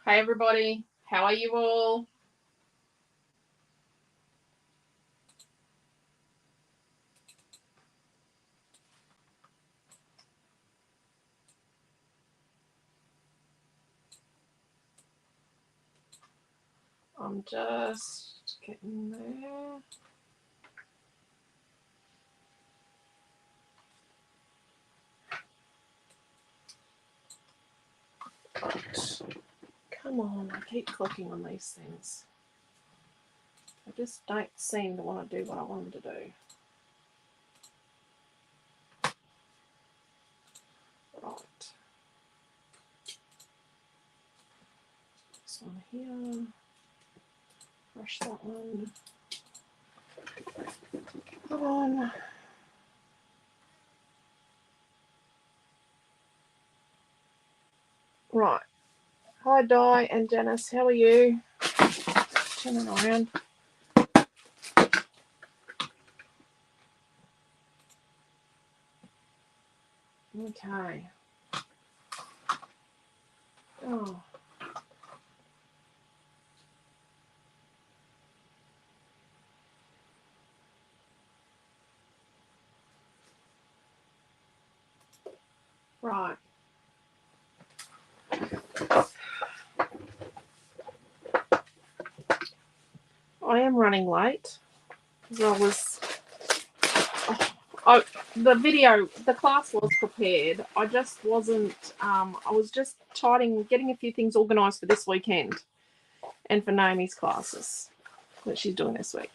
Hey everybody, how are you all? I'm just getting there. Right. Come on, I keep clicking on these things. I just don't seem to want to do what I want them to do. Right. This one here. Brush that one. Come on. Right. Hi, Di and Dennis. How are you? Turning around. Okay. Oh. Right. I am running late because I was. The class was prepared. I just wasn't. I was just getting a few things organised for this weekend, and for Naomi's classes that she's doing this week.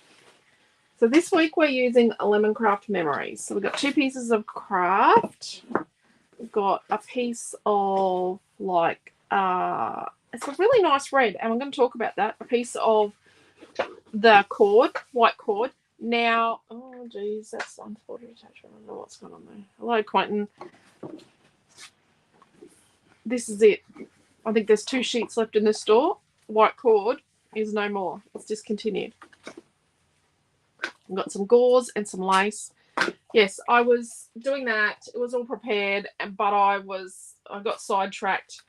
So this week we're using a Lemoncraft Memories. So we've got 2 pieces of craft. We've got a piece of it's a really nice red, and I'm going to talk about that. A piece of the cord, white cord. Now, oh geez, that's unfolded attachment. I don't know what's going on there. Hello, Quentin. This is it. I think there's 2 sheets left in the store. White cord is no more. It's discontinued. I've got some gauze and some lace. Yes, I was doing that. It was all prepared, but I got sidetracked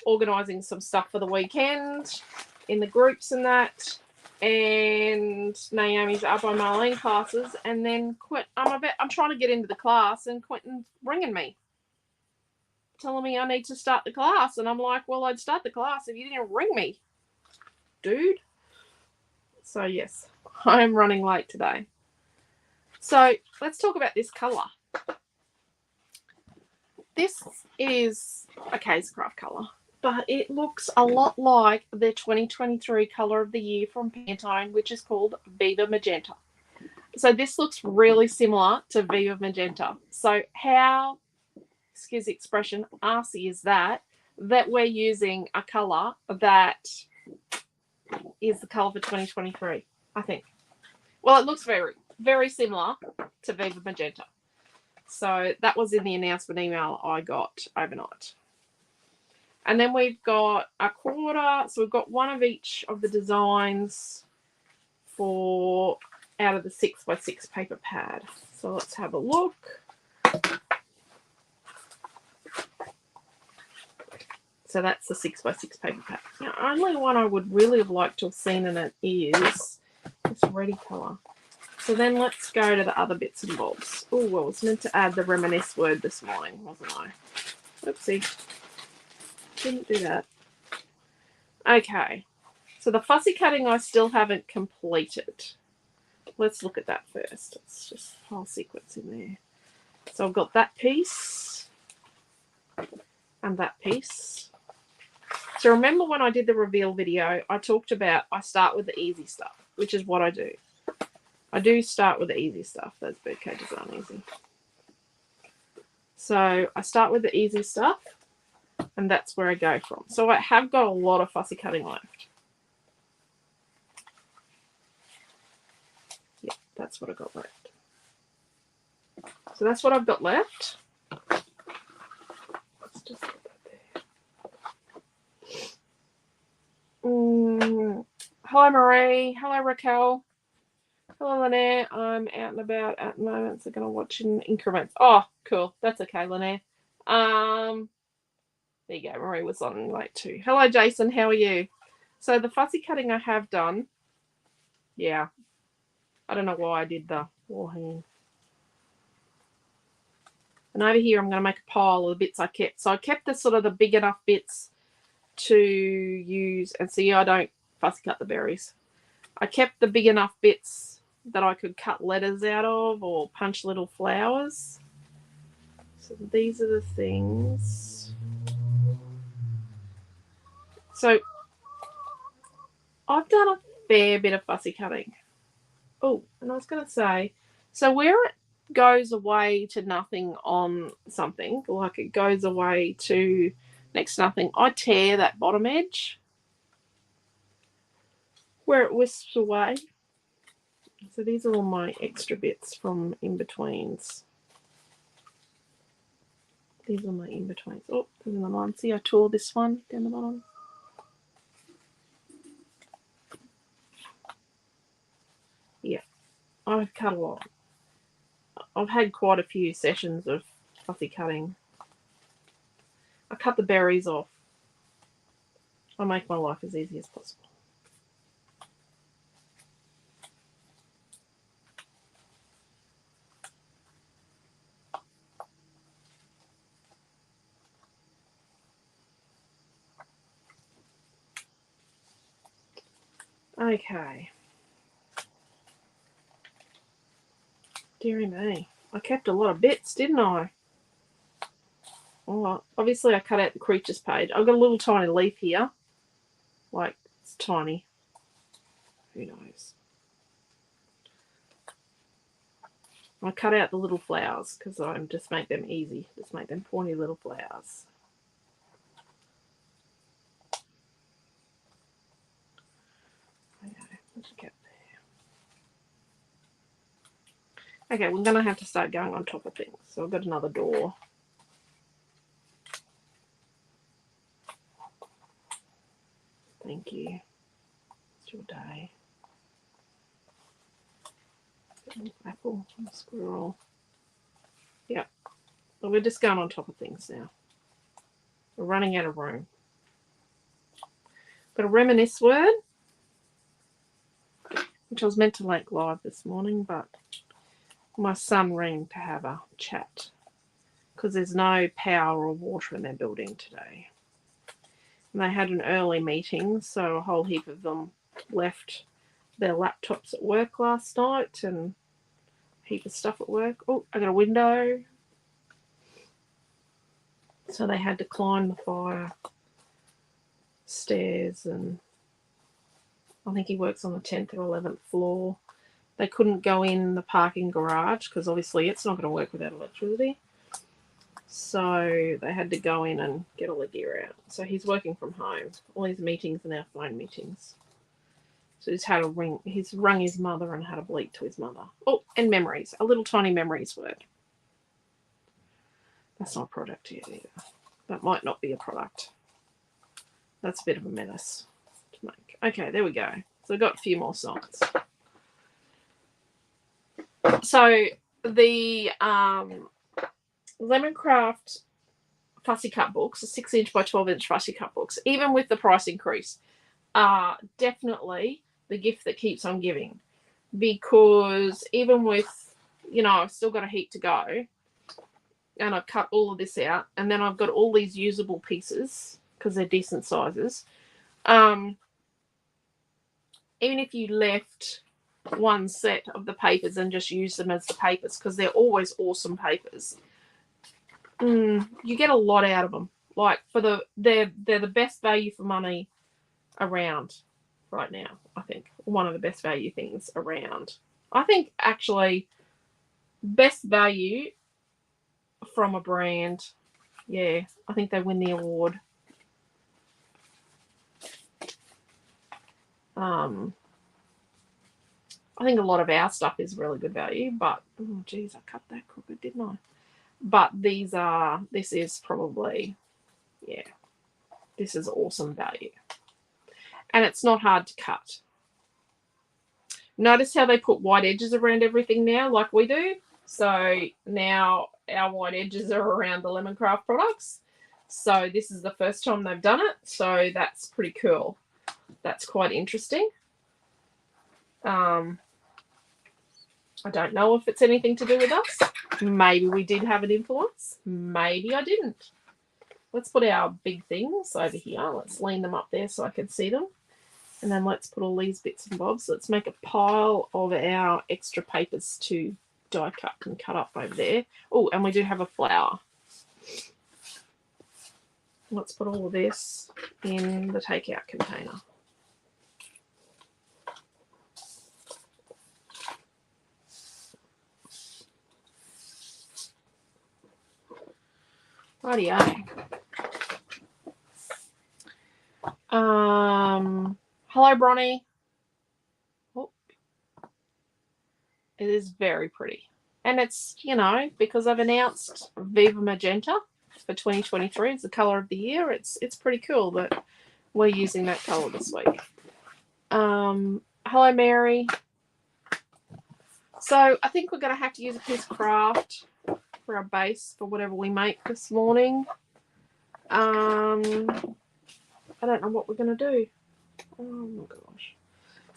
organising some stuff for the weekend in the groups and that. And Naomi's up on Marlene classes, and then I'm trying to get into the class, and Quentin's ringing me, telling me I need to start the class, and I'm like, well, I'd start the class if you didn't ring me, dude. So yes, I'm running late today. So let's talk about this colour. This is a case craft colour, but it looks a lot like the 2023 colour of the year from Pantone, which is called Viva Magenta. So this looks really similar to Viva Magenta. So how, excuse the expression, arsey is that we're using a colour that is the colour for 2023, I think. Well, it looks very, very similar to Viva Magenta. So that was in the announcement email I got overnight. And then we've got a quarter. So we've got one of each of the designs for out of the 6x6 paper pad. So let's have a look. So that's the 6x6 paper pad. Now, only one I would really have liked to have seen in it is this reddy colour. So then let's go to the other bits and bobs. Oh, well, I was meant to add the reminisce word this morning, wasn't I? Oopsie. Didn't do that. Okay. So the fussy cutting I still haven't completed. Let's look at that first. It's just whole sequence in there. So I've got that piece and that piece. So remember when I did the reveal video, I talked about I start with the easy stuff, which is what I do. I do start with the easy stuff. Those bird cages aren't easy. So I start with the easy stuff, and that's where I go from. So I have got a lot of fussy cutting left. Yeah, that's what I got left. So that's what I've got left. Let's just put that there. Hello, Marie. Hello, Raquel. Hello, Lynette. I'm out and about at the moment, so I'm going to watch in increments. Oh, cool. That's okay, Lynette. There you go. Marie was on late too. Hello, Jason. How are you? So the fussy cutting I have done, yeah. I don't know why I did the wall hanging. And over here, I'm going to make a pile of the bits I kept. So I kept the sort of the big enough bits to use. And see, I don't fussy cut the berries. I kept the big enough bits that I could cut letters out of or punch little flowers. So these are the things. So I've done a fair bit of fussy cutting. Oh, and I was going to say, so where it goes away to nothing on something, like it goes away to next to nothing, I tear that bottom edge where it wisps away. So these are all my extra bits from in-betweens. These are my in-betweens. Oh, there's another one. See, I tore this one down the bottom. Yeah, I've cut a lot. I've had quite a few sessions of fussy cutting. I cut the berries off. I make my life as easy as possible. Okay. Deary me. I kept a lot of bits, didn't I? Well, obviously I cut out the creatures page. I've got a little tiny leaf here. Like, it's tiny. Who knows? I cut out the little flowers because I just make them easy. Just make them pointy little flowers. Okay, let's get there. Okay, we're going to have to start going on top of things. So I've got another door. Thank you. It's your day. Apple and a squirrel. Yep. But we're just going on top of things now. We're running out of room. Got a reminisce word, which I was meant to link live this morning, but my son rang to have a chat because there's no power or water in their building today. And they had an early meeting, so a whole heap of them left their laptops at work last night and a heap of stuff at work. Oh, I got a window. So they had to climb the fire stairs, and I think he works on the 10th or 11th floor. They couldn't go in the parking garage because obviously it's not going to work without electricity. So they had to go in and get all the gear out. So he's working from home. All his meetings are now phone meetings. So he's rung his mother and had a bleat to his mother. Oh, and memories. A little tiny memories word. That's not a product yet either. That might not be a product. That's a bit of a menace to make. Okay, there we go. So I've got a few more songs. So the Lemoncraft fussy cut books, the 6-inch by 12-inch fussy cut books, even with the price increase, are definitely the gift that keeps on giving. Because even with, I've still got a heap to go, and I've cut all of this out, and then I've got all these usable pieces because they're decent sizes. Even if you left one set of the papers and just use them as the papers, because they're always awesome papers, you get a lot out of them. Like they're the best value for money around right now. I think one of the best value things around. I think actually best value from a brand. Yeah, I think they win the award. I think a lot of our stuff is really good value, but oh geez, I cut that crooked, didn't I? But this is probably, yeah, this is awesome value. And it's not hard to cut. Notice how they put white edges around everything now, like we do. So now our white edges are around the Lemoncraft products. So this is the first time they've done it, so that's pretty cool. That's quite interesting. I don't know if it's anything to do with us. Maybe we did have an influence. Maybe I didn't. Let's put our big things over here. Let's lean them up there so I can see them. And then let's put all these bits and bobs. Let's make a pile of our extra papers to die cut and cut up over there. Oh, and we do have a flower. Let's put all of this in the takeout container. Rightio. Hello, Bronny. Oh, it is very pretty. And it's, you know, because I've announced Viva Magenta for 2023 as the colour of the year, it's pretty cool that we're using that colour this week. Hello, Mary. So I think we're going to have to use a piece of craft for our base for whatever we make this morning. I don't know what we're going to do. Oh my gosh.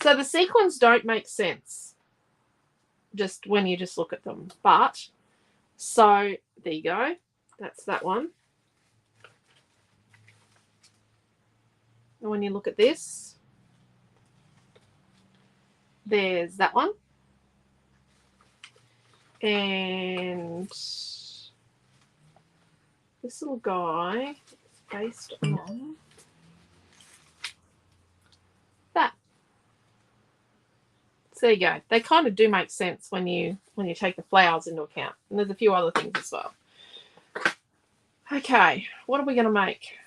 So the sequins don't make sense just when you just look at them. But, so there you go. That's that one. And when you look at this, there's that one. And this little guy is based on that. So there you go. They kind of do make sense when you take the flowers into account. And there's a few other things as well. Okay, what are we going to make?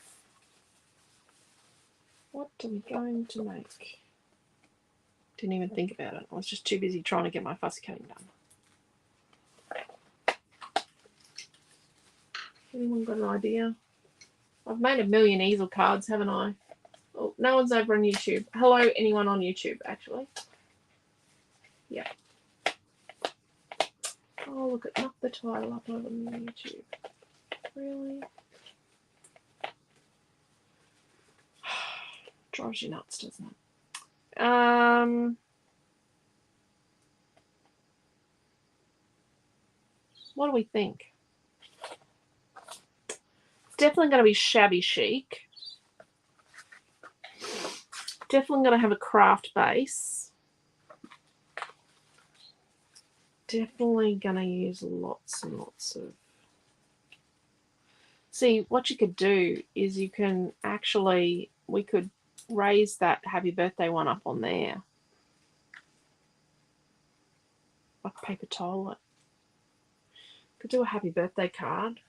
What are we going to make? Didn't even think about it. I was just too busy trying to get my fussy cutting done. Anyone got an idea? I've made a million easel cards, haven't I? Oh, no one's over on YouTube. Hello, anyone on YouTube, actually? Yeah. Oh, look, it knocked the title up over on YouTube. Really? Drives you nuts, doesn't it? What do we think? It's definitely going to be shabby chic. Definitely going to have a craft base. Definitely going to use lots and lots of... See, what you could do is you can actually... We could raise that happy birthday one up on there. Like paper towel. Could do a happy birthday card.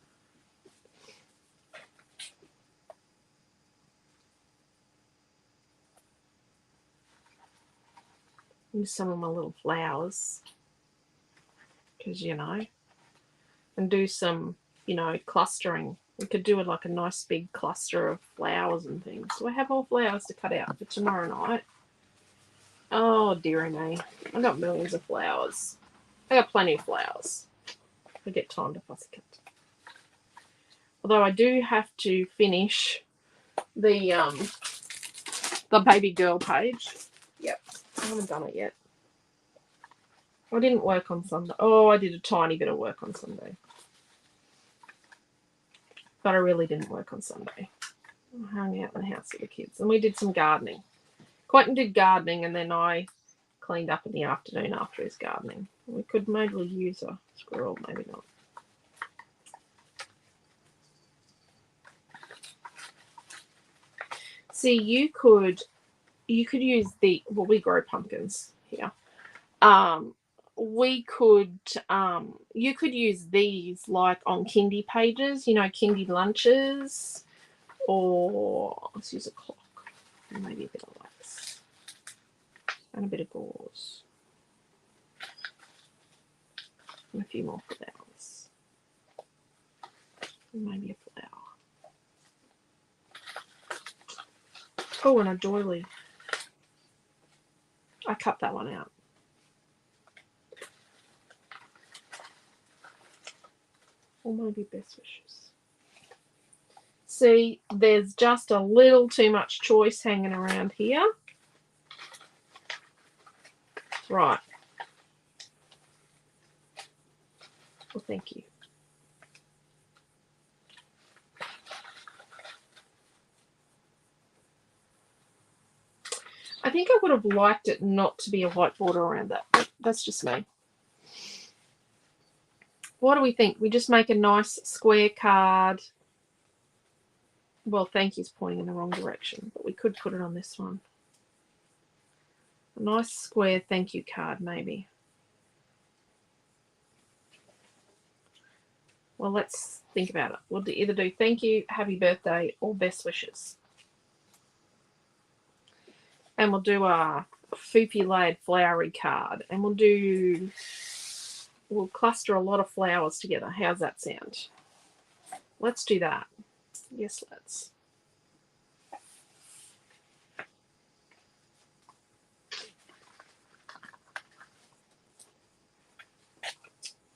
Use some of my little flowers. Because, you know. And do some, you know, clustering. We could do it like a nice big cluster of flowers and things. So I have all flowers to cut out for tomorrow night. Oh, dearie me. I've got millions of flowers. I got plenty of flowers. I get time to fussy cut. Although I do have to finish the baby girl page. Yep, I haven't done it yet. I didn't work on Sunday. Oh, I did a tiny bit of work on Sunday. But I really didn't work on Sunday. I hung out in the house with the kids. And we did some gardening. Quentin did gardening, and then I cleaned up in the afternoon after his gardening. We could maybe use a squirrel, maybe not. See, you could use the... Well, we grow pumpkins here. We could... you could use these, like, on kindy pages. You know, kindy lunches. Or... Let's use a clock. Maybe a bit of wax. And a bit of gauze. And a few more flowers. And maybe a flower. Oh, and a doily. I cut that one out. Or maybe best wishes. See, there's just a little too much choice hanging around here. Right. Well, thank you. I think I would have liked it not to be a white border around that. But that's just me. What do we think? We just make a nice square card. Well, thank you's pointing in the wrong direction, but we could put it on this one. A nice square thank you card, maybe. Well, let's think about it. We'll either do thank you, happy birthday, or best wishes. And we'll do a foofy layered flowery card. And we'll cluster a lot of flowers together. How's that sound? Let's do that. Yes, let's.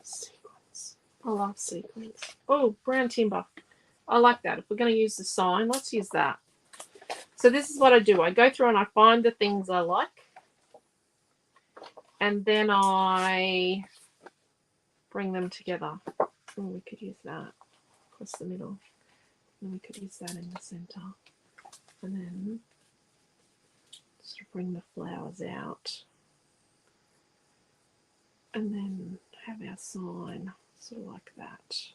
Sequins. I love sequins. Oh, brown timber. I like that. If we're going to use the sign, let's use that. So this is what I do. I go through and I find the things I like. And then I bring them together. Oh, we could use that across the middle. And we could use that in the center. And then sort of bring the flowers out. And then have our sign sort of like that.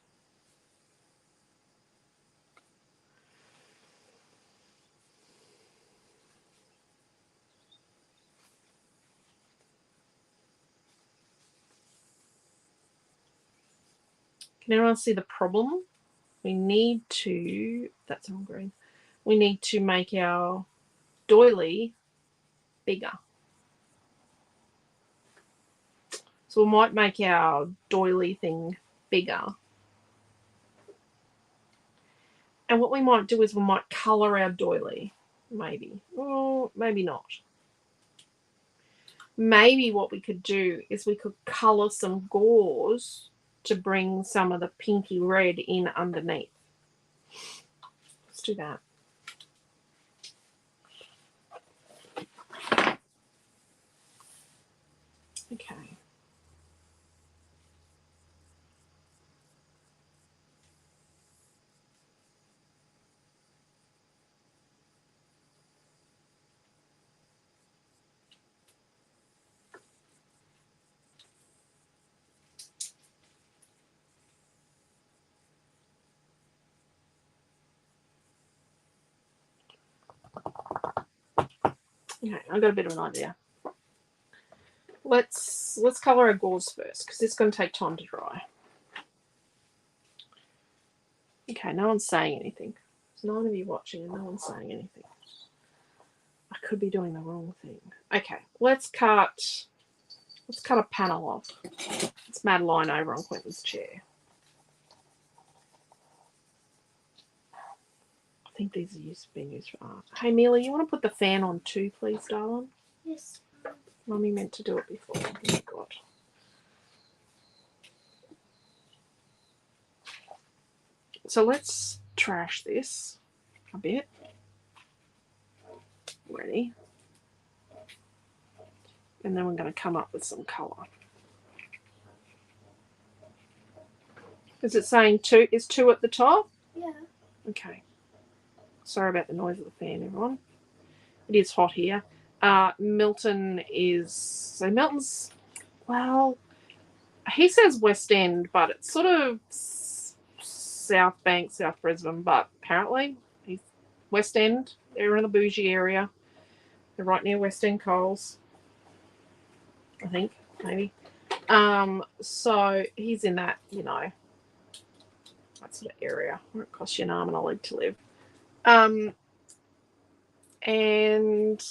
Can everyone see the problem? We need to, that's all green, we need to make our doily bigger. So we might make our doily thing bigger. And what we might do is we might colour our doily, maybe. Or maybe not. Maybe what we could do is we could colour some gauze to bring some of the pinky red in underneath. Let's do that. Okay. Okay, I've got a bit of an idea. Let's colour our gauze first because it's going to take time to dry. Okay, no one's saying anything. There's 9 of you watching and no one's saying anything. I could be doing the wrong thing. Okay, let's cut a panel off. It's Madeline over on Quentin's chair. I think these are being used for art. Hey, Mealy, you want to put the fan on too, please, darling? Yes. Mummy meant to do it before. Oh, God. So let's trash this a bit. Ready? And then we're going to come up with some colour. Is it saying 2? Is 2 at the top? Yeah. Okay. Sorry about the noise of the fan, everyone. It is hot here. Milton's, well, he says West End, but it's sort of South Bank, South Brisbane, but apparently he's West End. They're in the bougie area. They're right near West End Coles, I think, maybe. So he's in that, that sort of area where it costs you an arm and a leg to live. And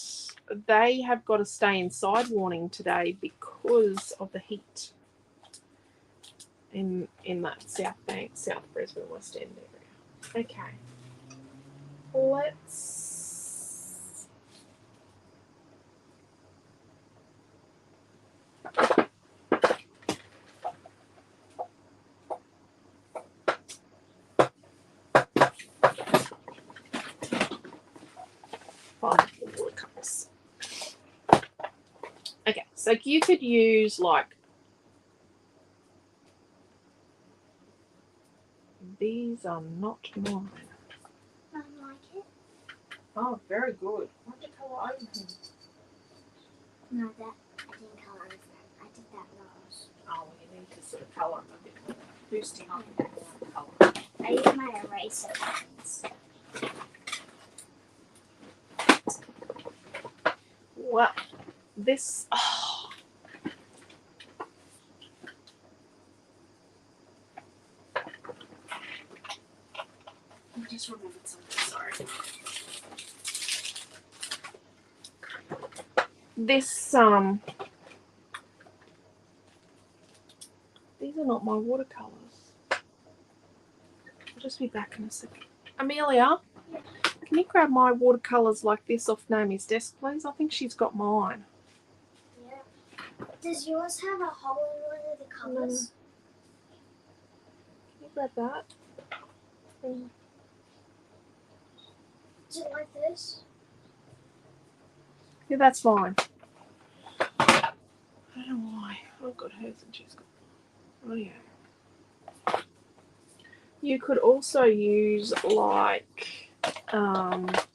they have got a stay inside warning today because of the heat in that South Bank, South Brisbane, West End area. Okay. Let's fun with the watercolours. Okay, so you could use like these are not mine. I like it. Oh, very good. Why'd you colour over him? No, that I didn't colour over that. I did that last. Oh, well, you need to sort of colour him a bit more. Boost him up a bit more colour. I use my eraser pens. Well, this. Oh. I just remembered something, sorry. This, these are not my watercolours. I'll just be back in a second. Amelia, Yeah. can you grab my watercolours like this off Naomi's desk, please? I think she's got mine. Yeah. Does yours have a hole in one of the colours? Can you grab that? Is it like this? Yeah, that's fine. I don't know why. I've got hers and she's got mine. Oh, yeah. You could also use like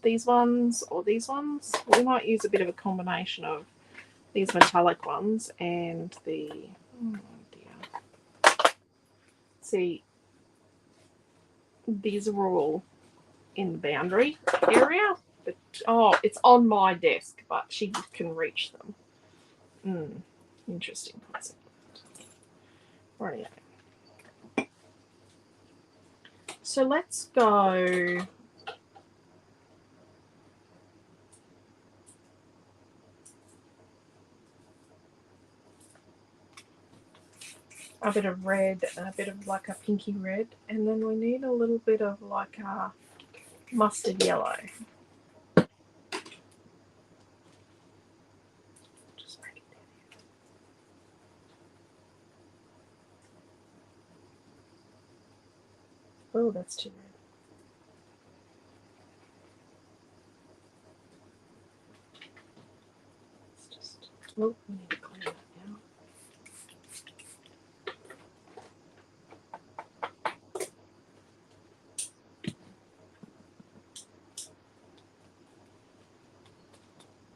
these ones or these ones. We might use a bit of a combination of these metallic ones and the, oh dear. See, these are all in the boundary area, but oh, it's on my desk, but she can reach them. Interesting concept. Right. So let's go. A bit of red, a bit of like a pinky red, and then we need a little bit of like a mustard yellow. Just break it down here. Oh, that's too red. It's just, oh, we need to clean that now.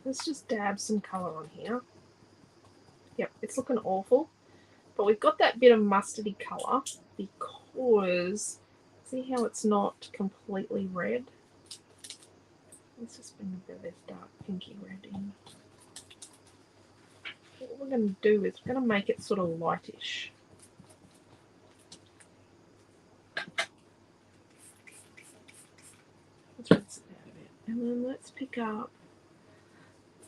Let's just dab some colour on here. Yep, it's looking awful. But we've got that bit of mustardy colour because, see how it's not completely red? Let's just bring a bit of this dark pinky red in. What we're going to do is we're going to make it sort of lightish. Let's rinse it out a bit. And then let's pick up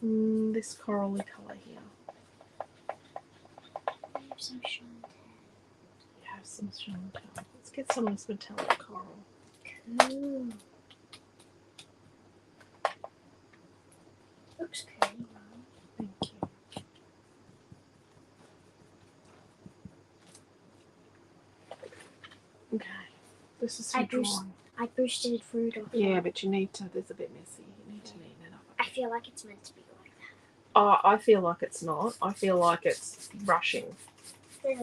this corally colour here. I have some Chantel. You have some Chantel. Let's get some of this metallic coral. Cool. Looks cool. Thank you. Okay. This is some drawing. I boosted fruit off. Yeah, but you need to, there's a bit messy. You need to neaten it up. I feel like it's meant to be like that. Oh, I feel like it's not. I feel like it's rushing.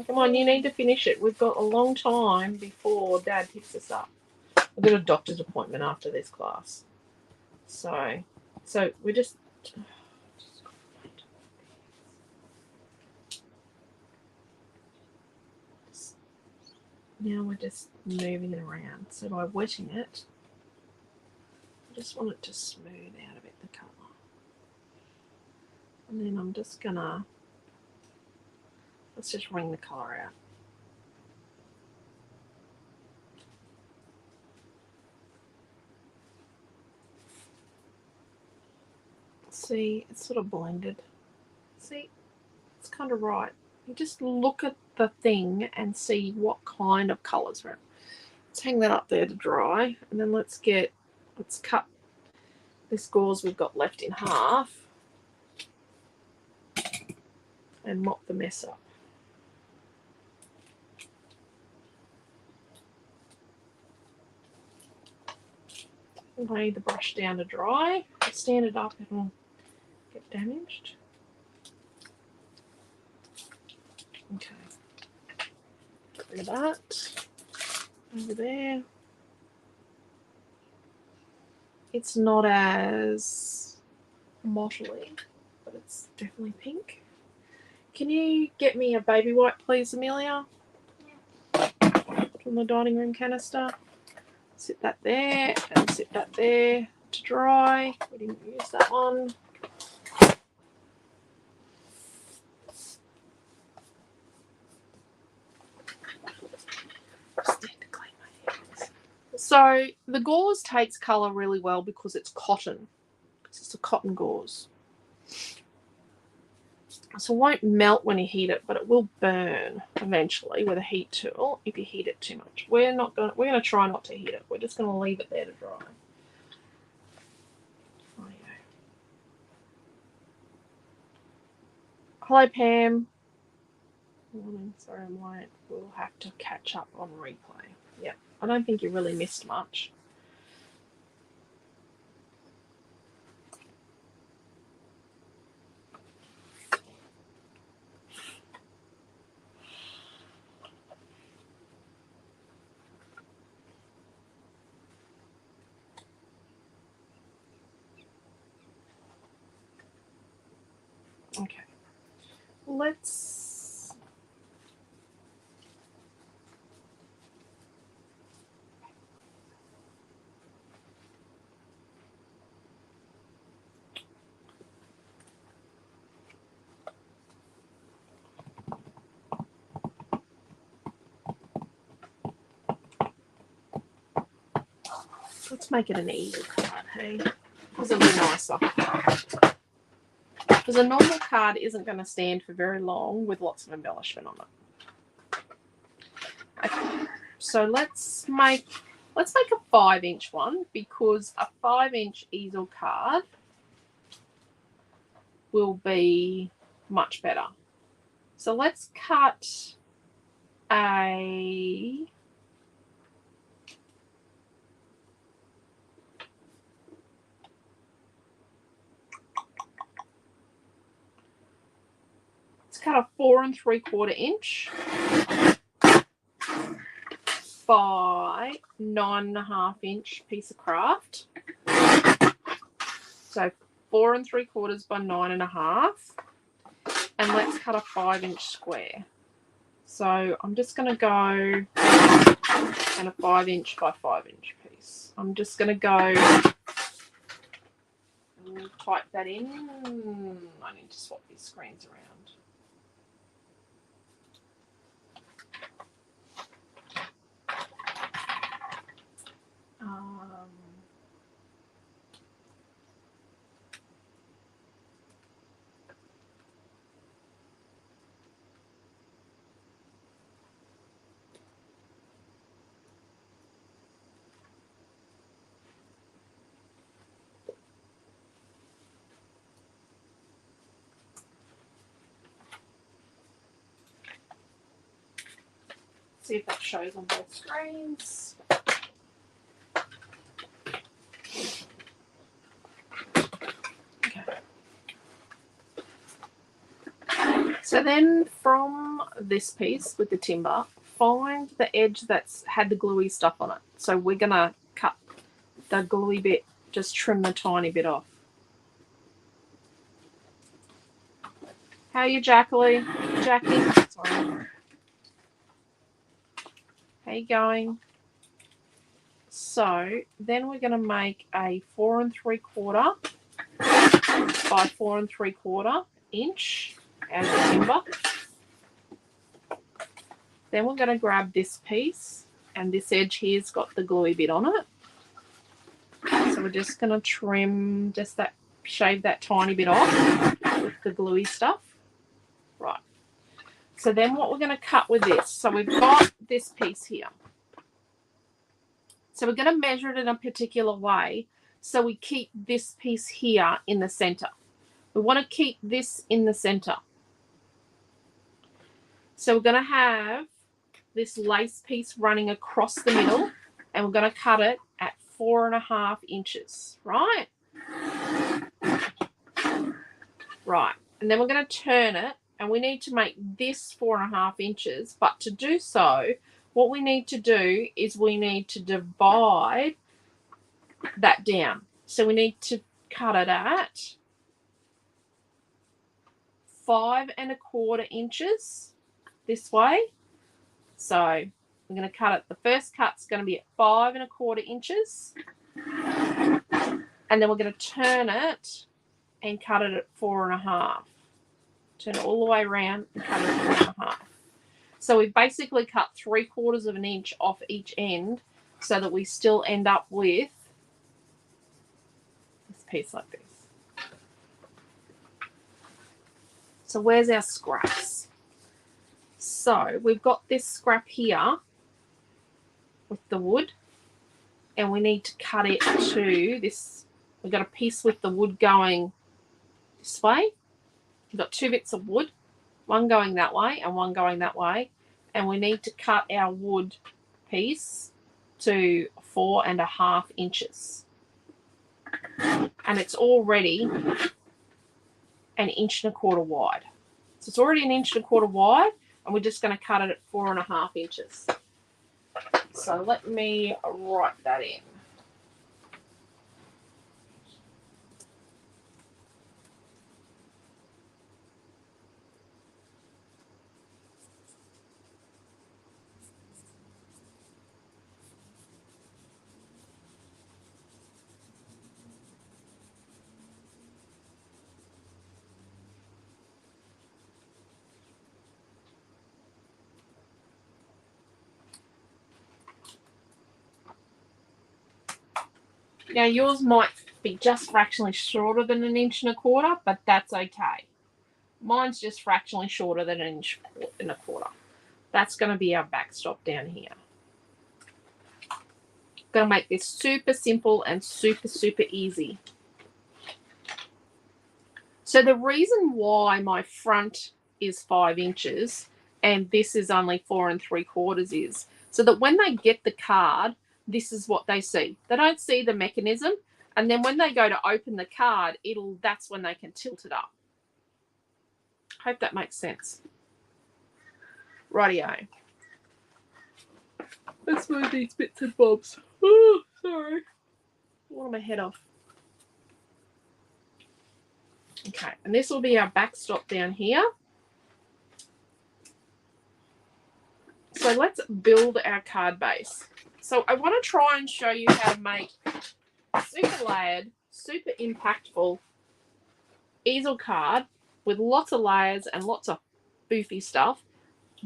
Come on, you need to finish it. We've got a long time before Dad picks us up. I've got a doctor's appointment after this class. So we're just now we're just moving it around. So by wetting it, I just want it to smooth out a bit the colour. And then I'm just gonna, let's just wring the colour out. See, it's sort of blended. See, it's kind of right. You just look at the thing and see what kind of colours are in it. Let's hang that up there to dry, and then let's cut this gauze we've got left in half and mop the mess up. lay the brush down to dry. Stand it up, it'll get damaged. Okay. Get rid of that. Over there. It's not as mottly, but it's definitely pink. Can you get me a baby wipe, please, Amelia? Yeah. From the dining room canister. Sit that there and sit that there to dry. We didn't use that one. So the gauze takes colour really well because it's cotton. It's a cotton gauze. So it won't melt when you heat it, but it will burn eventually with a heat tool if you heat it too much. We're gonna try not to heat it. We're just gonna leave it there to dry. Hello, Pam. Morning. Sorry, I'm late. We'll have to catch up on replay. Yeah, I don't think you really missed much. Okay. Let's make it an easy card, hey? Because it'll be nicer. Because a normal card isn't going to stand for very long with lots of embellishment on it. Okay, so let's make a 5-inch one, because a 5-inch easel card will be much better. So let's cut a cut a 4 3/4 inch by 9.5 inch piece of craft. So 4 3/4 by 9.5, and let's cut a 5-inch square. So I'm just going to go and a 5-inch by 5-inch piece. I'm just going to go and type that in. I need to swap these screens around. See if that shows on both screens. Okay. So then from this piece with the timber, find the edge that's had the gluey stuff on it. So we're going to cut the gluey bit, just trim the tiny bit off. How are you, Jackie? Sorry. How you going? So then we're going to make a 4 3/4 by 4 3/4 inch out of the timber. Then we're going to grab this piece, and this edge here's got the gluey bit on it. So we're just going to trim just that, shave that tiny bit off with the gluey stuff. Right. So then what we're going to cut with this, so we've got this piece here. So we're going to measure it in a particular way so we keep this piece here in the center. We want to keep this in the center. So we're going to have this lace piece running across the middle, and we're going to cut it at 4.5 inches, right? Right, and then we're going to turn it, and we need to make this 4.5 inches, but to do so, what we need to do is we need to divide that down. So we need to cut it at 5.25 inches this way. So we're going to cut it. The first cut's going to be at 5.25 inches, and then we're going to turn it and cut it at 4.5. Turn it all the way around and cut it at 4.5. So we've basically cut 3/4 of an inch off each end, so that we still end up with this piece like this. So where's our scraps? So we've got this scrap here with the wood, and we need to cut it to this. We've got a piece with the wood going this way. We've got 2 bits of wood, one going that way and one going that way, and we need to cut our wood piece to 4.5 inches. And it's already 1.25 inches wide. So it's already 1.25 inches wide, and we're just going to cut it at 4.5 inches. So let me write that in. Now yours might be just fractionally shorter than 1.25 inches, but that's okay. Mine's just fractionally shorter than 1.25 inches. That's going to be our backstop down here. Going to make this super simple and super, super easy. So the reason why my front is 5 inches and this is only 4.75 is so that when they get the card, this is what they see. They don't see the mechanism, and then when they go to open the card, that's when they can tilt it up. Hope that makes sense. Rightio. Let's move these bits and bobs. Oh, sorry. I want my head off. Okay, and this will be our backstop down here. So let's build our card base. So I want to try and show you how to make super layered, super impactful easel card with lots of layers and lots of boofy stuff,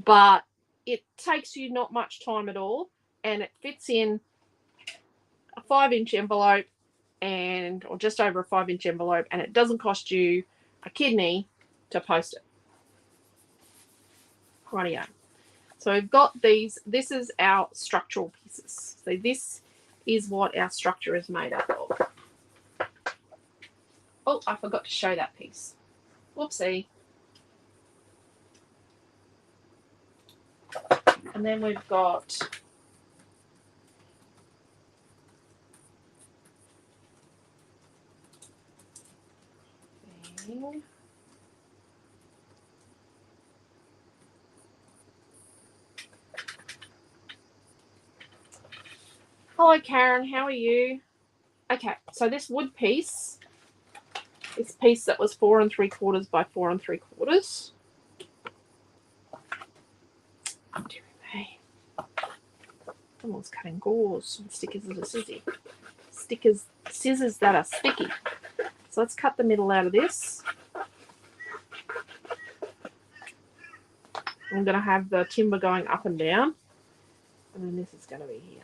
but it takes you not much time at all, and it fits in a 5-inch envelope or just over a 5-inch envelope, and it doesn't cost you a kidney to post it. Rightio. So we've got these. This is our structural pieces. So this is what our structure is made up of. Oh, I forgot to show that piece. Whoopsie. And then we've got hello, Karen. How are you? Okay, so this wood piece, this piece that was 4.75 by 4.75. Oh, dear me. Someone's cutting gauze and stickers that are scissors that are sticky. So let's cut the middle out of this. I'm going to have the timber going up and down, and then this is going to be here.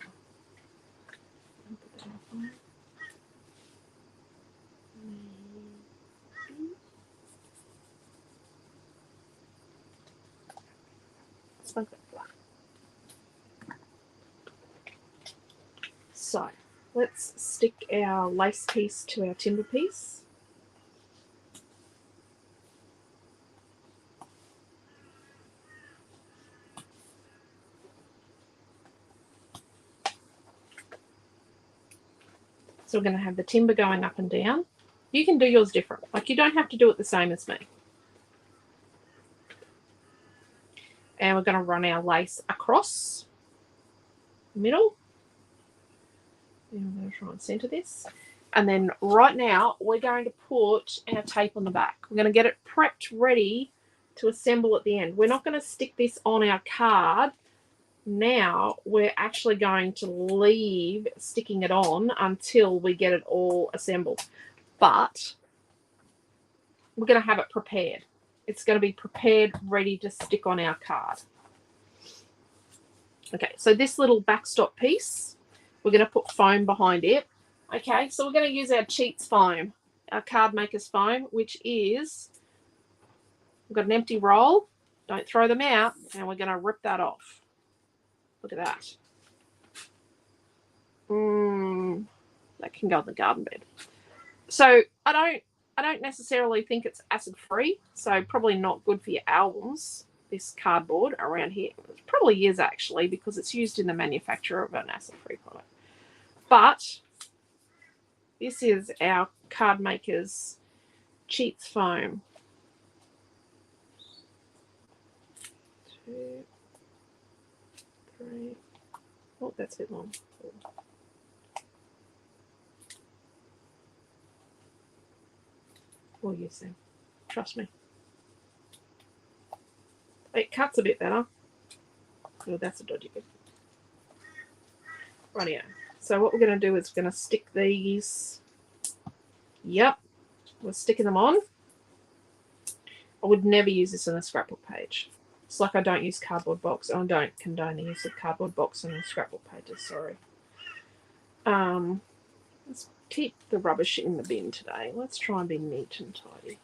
So let's stick our lace piece to our timber piece. So we're going to have the timber going up and down. You can do yours different. Like, you don't have to do it the same as me. And we're going to run our lace across the middle. And I'm going to try and center this. And then right now, we're going to put our tape on the back. We're going to get it prepped ready to assemble at the end. We're not going to stick this on our card. Now we're actually going to leave sticking it on until we get it all assembled. But we're going to have it prepared. It's going to be prepared, ready to stick on our card. Okay, so this little backstop piece, we're going to put foam behind it. Okay, so we're going to use our Chic foam, our Cardmaker's foam, which is, we've got an empty roll. Don't throw them out, and we're going to rip that off. Look at that. That can go in the garden bed. So I don't necessarily think it's acid free, so probably not good for your albums. This cardboard around here, it probably is actually, because it's used in the manufacture of an acid free product. But this is our Cardmaker's Chic foam. 2, 3. Oh, that's a bit long. We'll use them. Trust me. It cuts a bit better. Oh, that's a dodgy bit. Rightio. So what we're going to do is we're going to stick these. Yep. We're sticking them on. I would never use this on a scrapbook page. It's like I don't use cardboard box. I don't condone the use of cardboard box on scrapbook pages. Sorry. Let's keep the rubbish in the bin today. Let's try and be neat and tidy.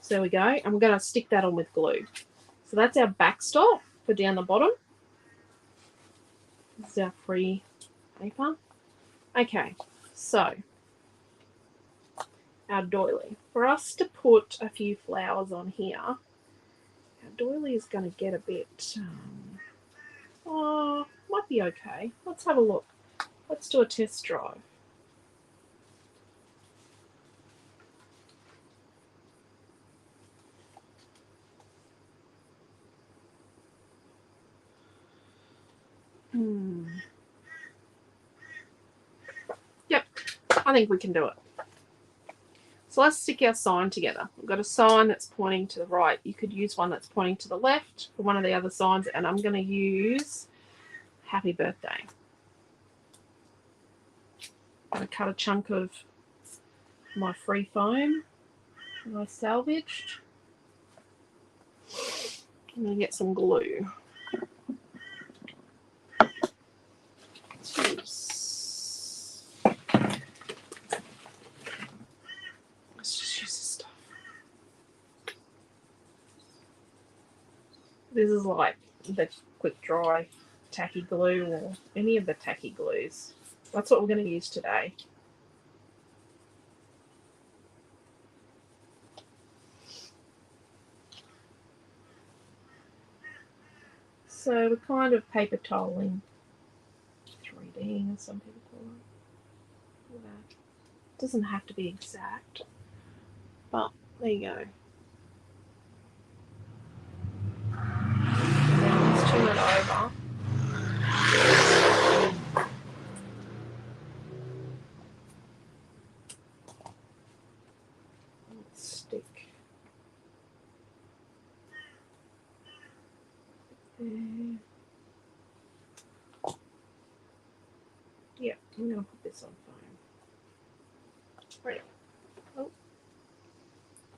So there we go. And we're going to stick that on with glue. So that's our backstop for down the bottom. This is our free paper. Okay, so our doily. For us to put a few flowers on here, our doily is going to get a bit, might be okay. Let's have a look. Let's do a test drive. Yep, I think we can do it. So let's stick our sign together. We've got a sign that's pointing to the right. You could use one that's pointing to the left for one of the other signs, and I'm going to use Happy Birthday. I'm going to cut a chunk of my free foam that I salvaged. I'm going to get some glue. Let's just use this stuff. This is like the quick dry tacky glue or any of the tacky glues. That's what we're going to use today. So we're kind of paper toweling, 3Ding as some people call it. Look at that. It doesn't have to be exact, but there you go. Now let's turn it over. Let's stick there. Yeah, I'm going to put this on foam. Right. Oh,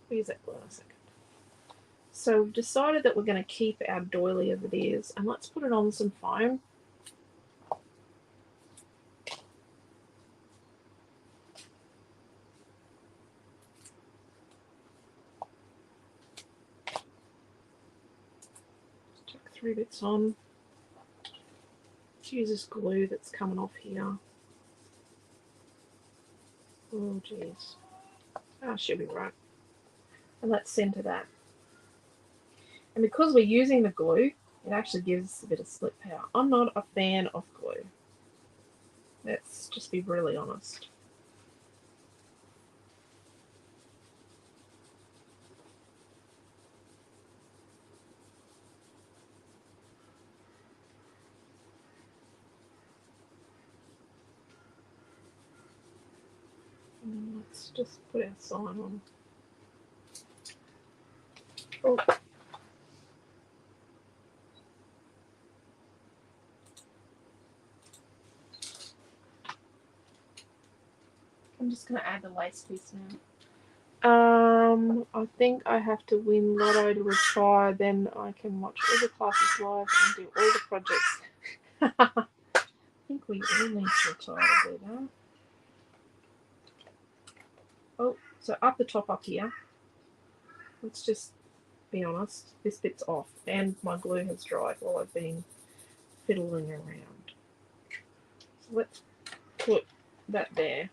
we'll use that glue in a second. So we've decided that we're going to keep our doily as it is, and let's put it on some foam. Chuck 3 bits on. Let's use this glue that's coming off here. Oh, geez. Ah, should be right. And let's center that. And because we're using the glue, it actually gives a bit of slip power. I'm not a fan of glue. Let's just be really honest. And let's just put our sign on. Oh. I'm just going to add the lace piece now. I think I have to win Lotto to retire, then I can watch all the classes live and do all the projects. I think we all need to retire to do that. Oh, so up the top up here, let's just be honest, this bit's off and my glue has dried while I've been fiddling around. So let's put that there.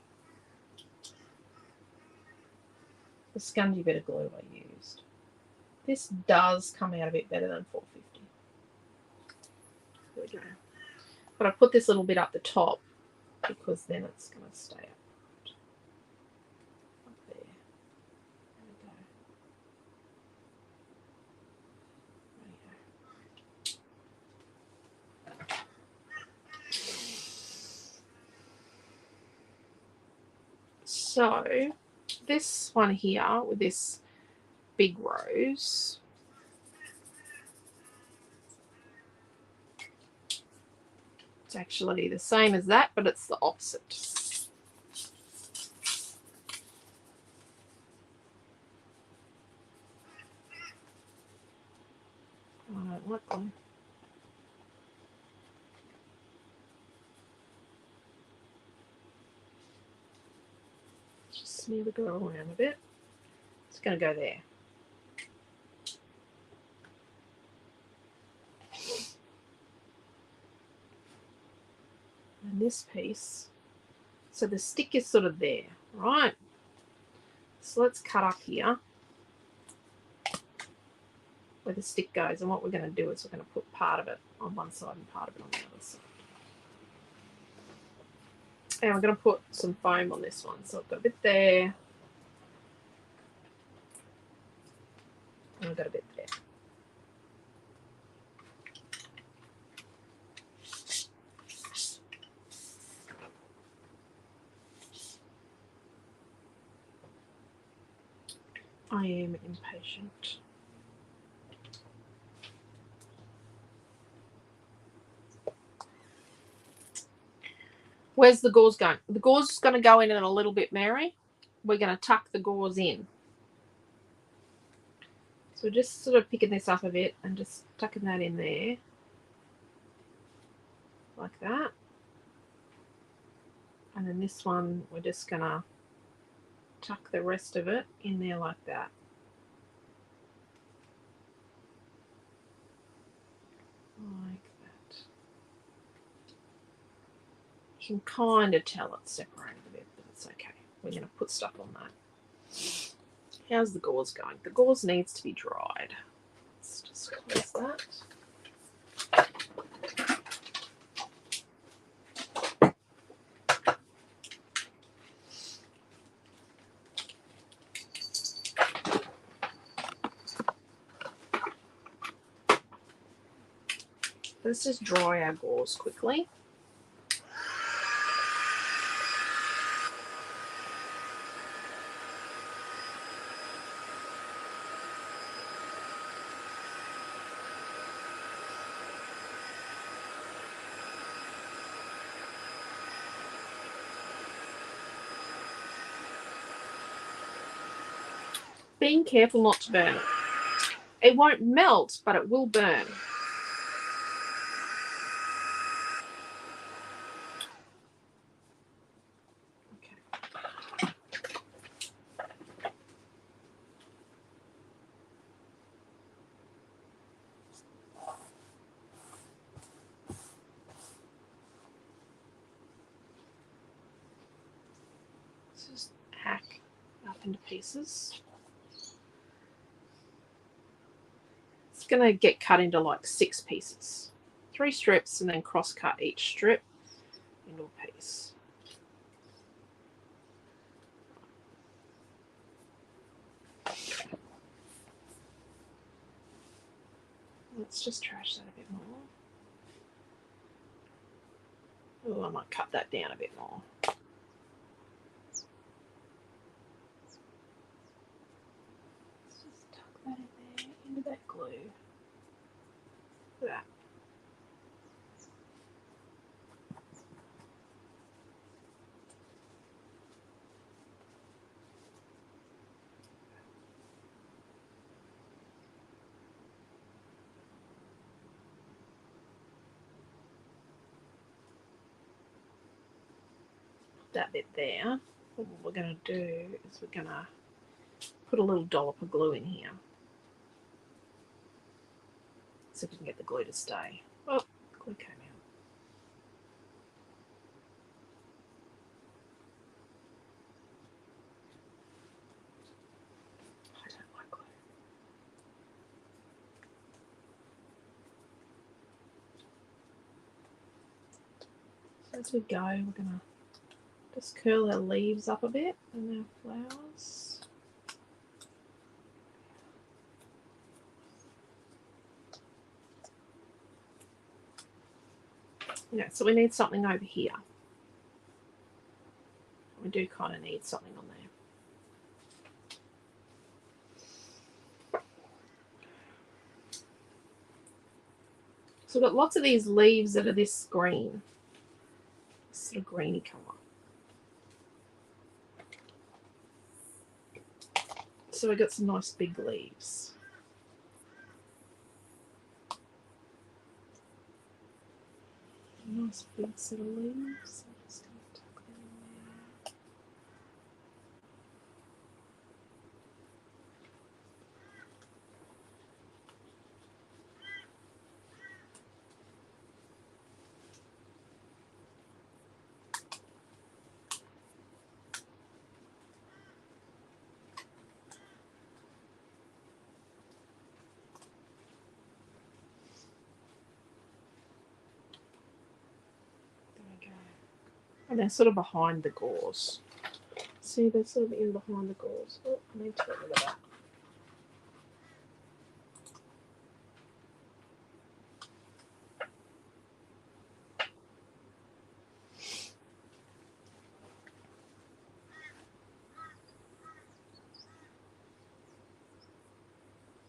The scungy bit of glue I used. This does come out a bit better than 450. There we go. But I put this little bit up the top because then it's going to stay up there. There we go. So this one here with this big rose, it's actually the same as that, but it's the opposite. I don't like them. Just smear the girl around a bit. It's going to go there. And this piece, so the stick is sort of there, right? So let's cut up here where the stick goes, and what we're going to do is we're going to put part of it on one side and part of it on the other side. And I'm going to put some foam on this one, so I've got a bit there, and I've got a bit there. I am impatient. Where's the gauze going? The gauze is going to go in a little bit, Mary. We're going to tuck the gauze in. So we're just sort of picking this up a bit and just tucking that in there. Like that. And then this one, we're just going to tuck the rest of it in there like that. Like that. You can kind of tell it's separated a bit, but it's okay. We're going to put stuff on that. How's the gauze going? The gauze needs to be dried. Let's just close that. Let's just dry our gauze quickly. Being careful not to burn it. It won't melt, but it will burn. Just hack up into pieces. It's going to get cut into like 6 pieces. 3 strips and then cross cut each strip in into a piece. Let's just trash that a bit more. Oh, I might cut that down a bit more. Let's just tuck that in there, into that glue. Look at that. That bit there. What we're going to do is we're going to put a little dollop of glue in here. See if we can get the glue to stay. Oh, glue came out. I don't like glue. So as we go, we're going to just curl our leaves up a bit and our flowers. Yeah, so we need something over here. We do kind of need something on there. So we've got lots of these leaves that are this green, this sort of greeny colour. So we've got some nice big leaves. Nice big set of leaves. I'm just going to tuck them in there. And they're sort of behind the gauze. See, they're sort of in behind the gauze. Oh, I need to get rid of that.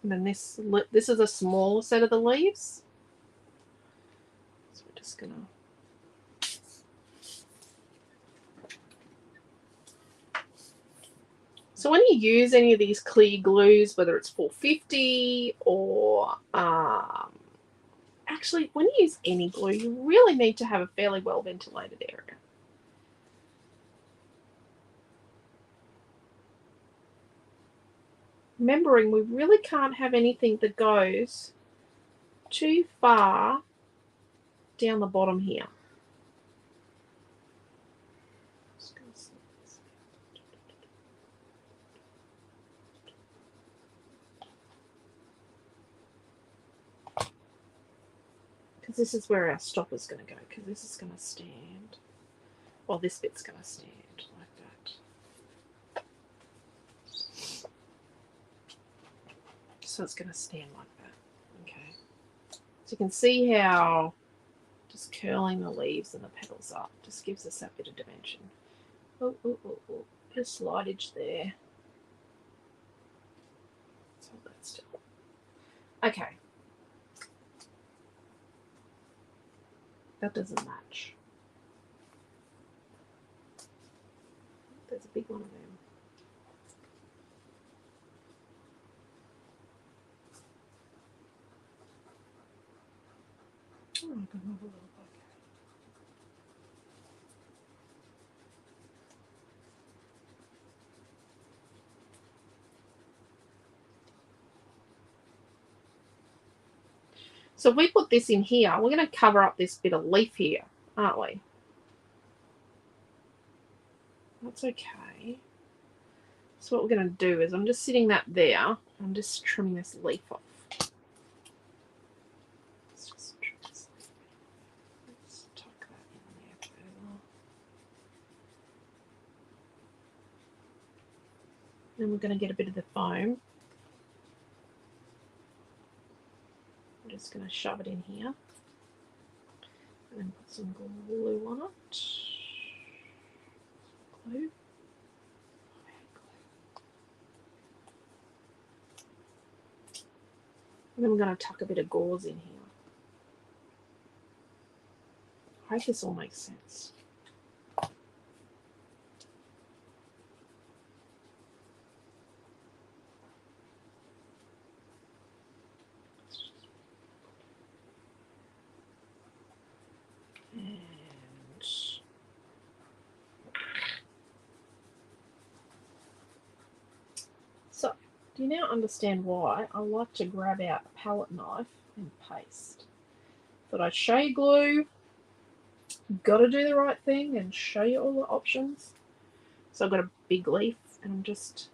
And then this is a small set of the leaves. So we're just going to... So when you use any of these clear glues, whether it's 450 or actually when you use any glue, you really need to have a fairly well ventilated area. Remembering we really can't have anything that goes too far down the bottom here. Because this is where our stopper's going to go, because this is going to stand. Well, this bit's going to stand like that. So it's going to stand like that. Okay. So you can see how just curling the leaves and the petals up just gives us that bit of dimension. Oh, oh, oh, oh. Bit of slidage there. Let's hold that still. Okay. That doesn't match. There's a big one of them. Oh, I can have a little bouquet. So if we put this in here, we're going to cover up this bit of leaf here, aren't we? That's okay. So what we're going to do is I'm just sitting that there. I'm just trimming this leaf off. Let's just trim this leaf. Let's tuck that in there further. Then we're going to get a bit of the foam. I'm just going to shove it in here. And then put some glue on it. Glue. And then we're going to tuck a bit of gauze in here. I hope this all makes sense. And so, do you now understand why I like to grab out a palette knife and paste? Thought I'd show you glue. Got to do the right thing and show you all the options. So I've got a big leaf and I'm just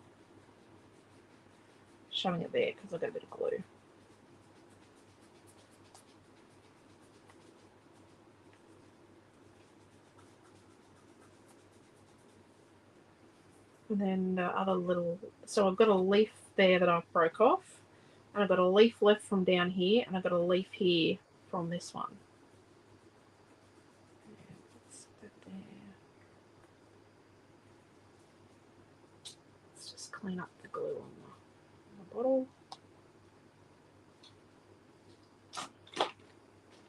shoving it there because I've got a bit of glue. And then the other little, so I've got a leaf there that I've broke off, and I've got a leaf left from down here, and I've got a leaf here from this one. Let's put that there. Let's just clean up the glue on the bottle.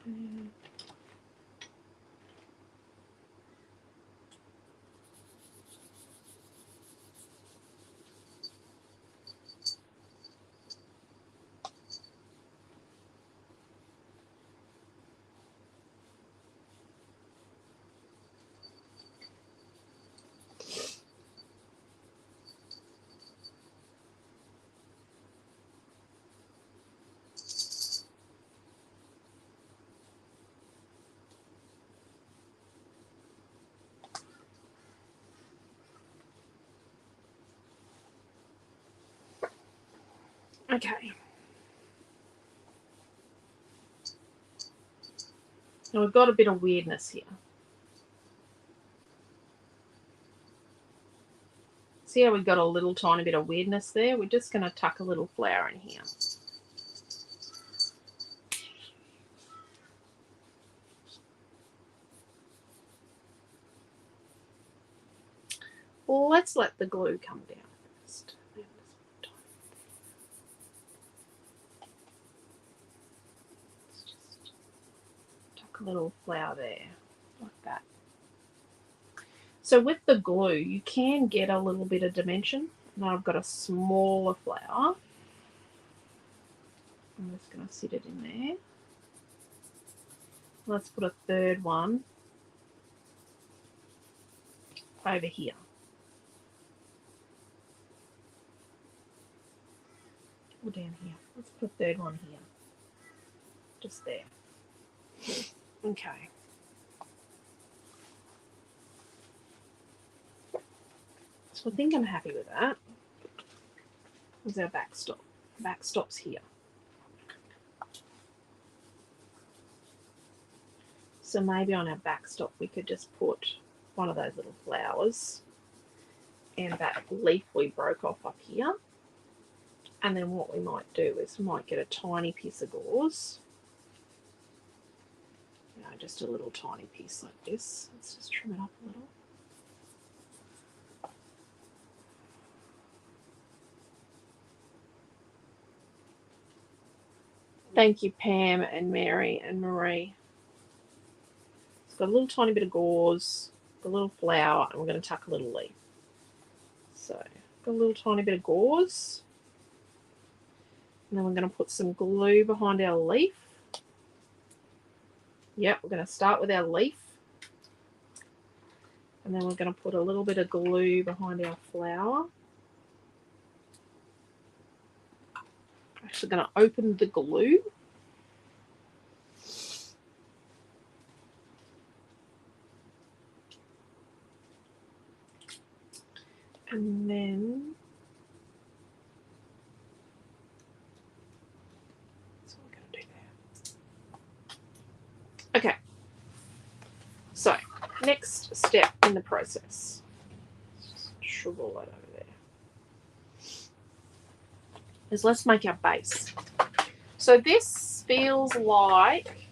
And okay. Now we've got a bit of weirdness here. See how we've got a little tiny bit of weirdness there? We're just going to tuck a little flower in here. Let's let the glue come down first. Let's just tuck a little flower there, like that. So with the glue, you can get a little bit of dimension. Now I've got a smaller flower. I'm just going to sit it in there. Let's put a third one over here. Or down here. Let's put a third one here. Just there. Okay. So I think I'm happy with that. There's our backstop. Backstop's here. So maybe on our backstop we could just put one of those little flowers and that leaf we broke off up here. And then what we might do is we might get a tiny piece of gauze. You know, just a little tiny piece like this. Let's just trim it up a little. Thank you, Pam and Mary and Marie. It's got a little tiny bit of gauze, a little flower, and we're going to tuck a little leaf. So, got a little tiny bit of gauze. And then we're going to put some glue behind our leaf. Yep, we're going to start with our leaf. And then we're going to put a little bit of glue behind our flower. Actually going to open the glue. And then that's what we're going to do there. Okay. So, next step in the process. Just shove all that over there. is let's make our base. So this feels like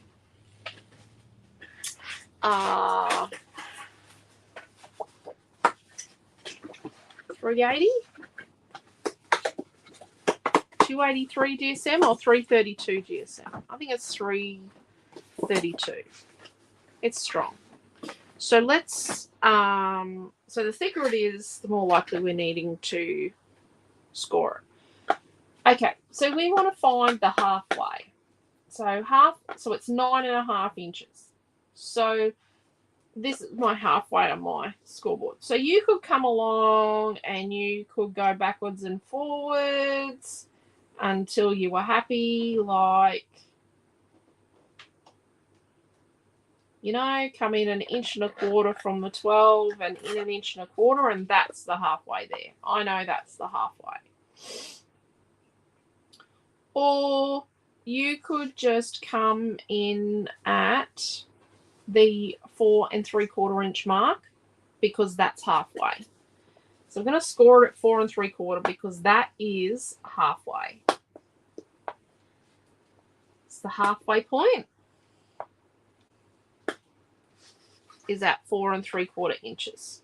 380, 283 GSM or 332 GSM. I think it's 332. It's strong. So let's so the thicker it is, the more likely we're needing to score it. Okay, so we want to find the halfway. So it's 9.5 inches. So this is my halfway on my scoreboard. So you could come along and you could go backwards and forwards until you were happy, like, you know, come in 1.25 inches from the 12 and in 1.25 inches, and that's the halfway there. I know that's the halfway. Or you could just come in at the 4 3/4 inch mark because that's halfway. So I'm going to score it at 4 3/4 because that is halfway. It's the halfway point. Is at 4 3/4 inches.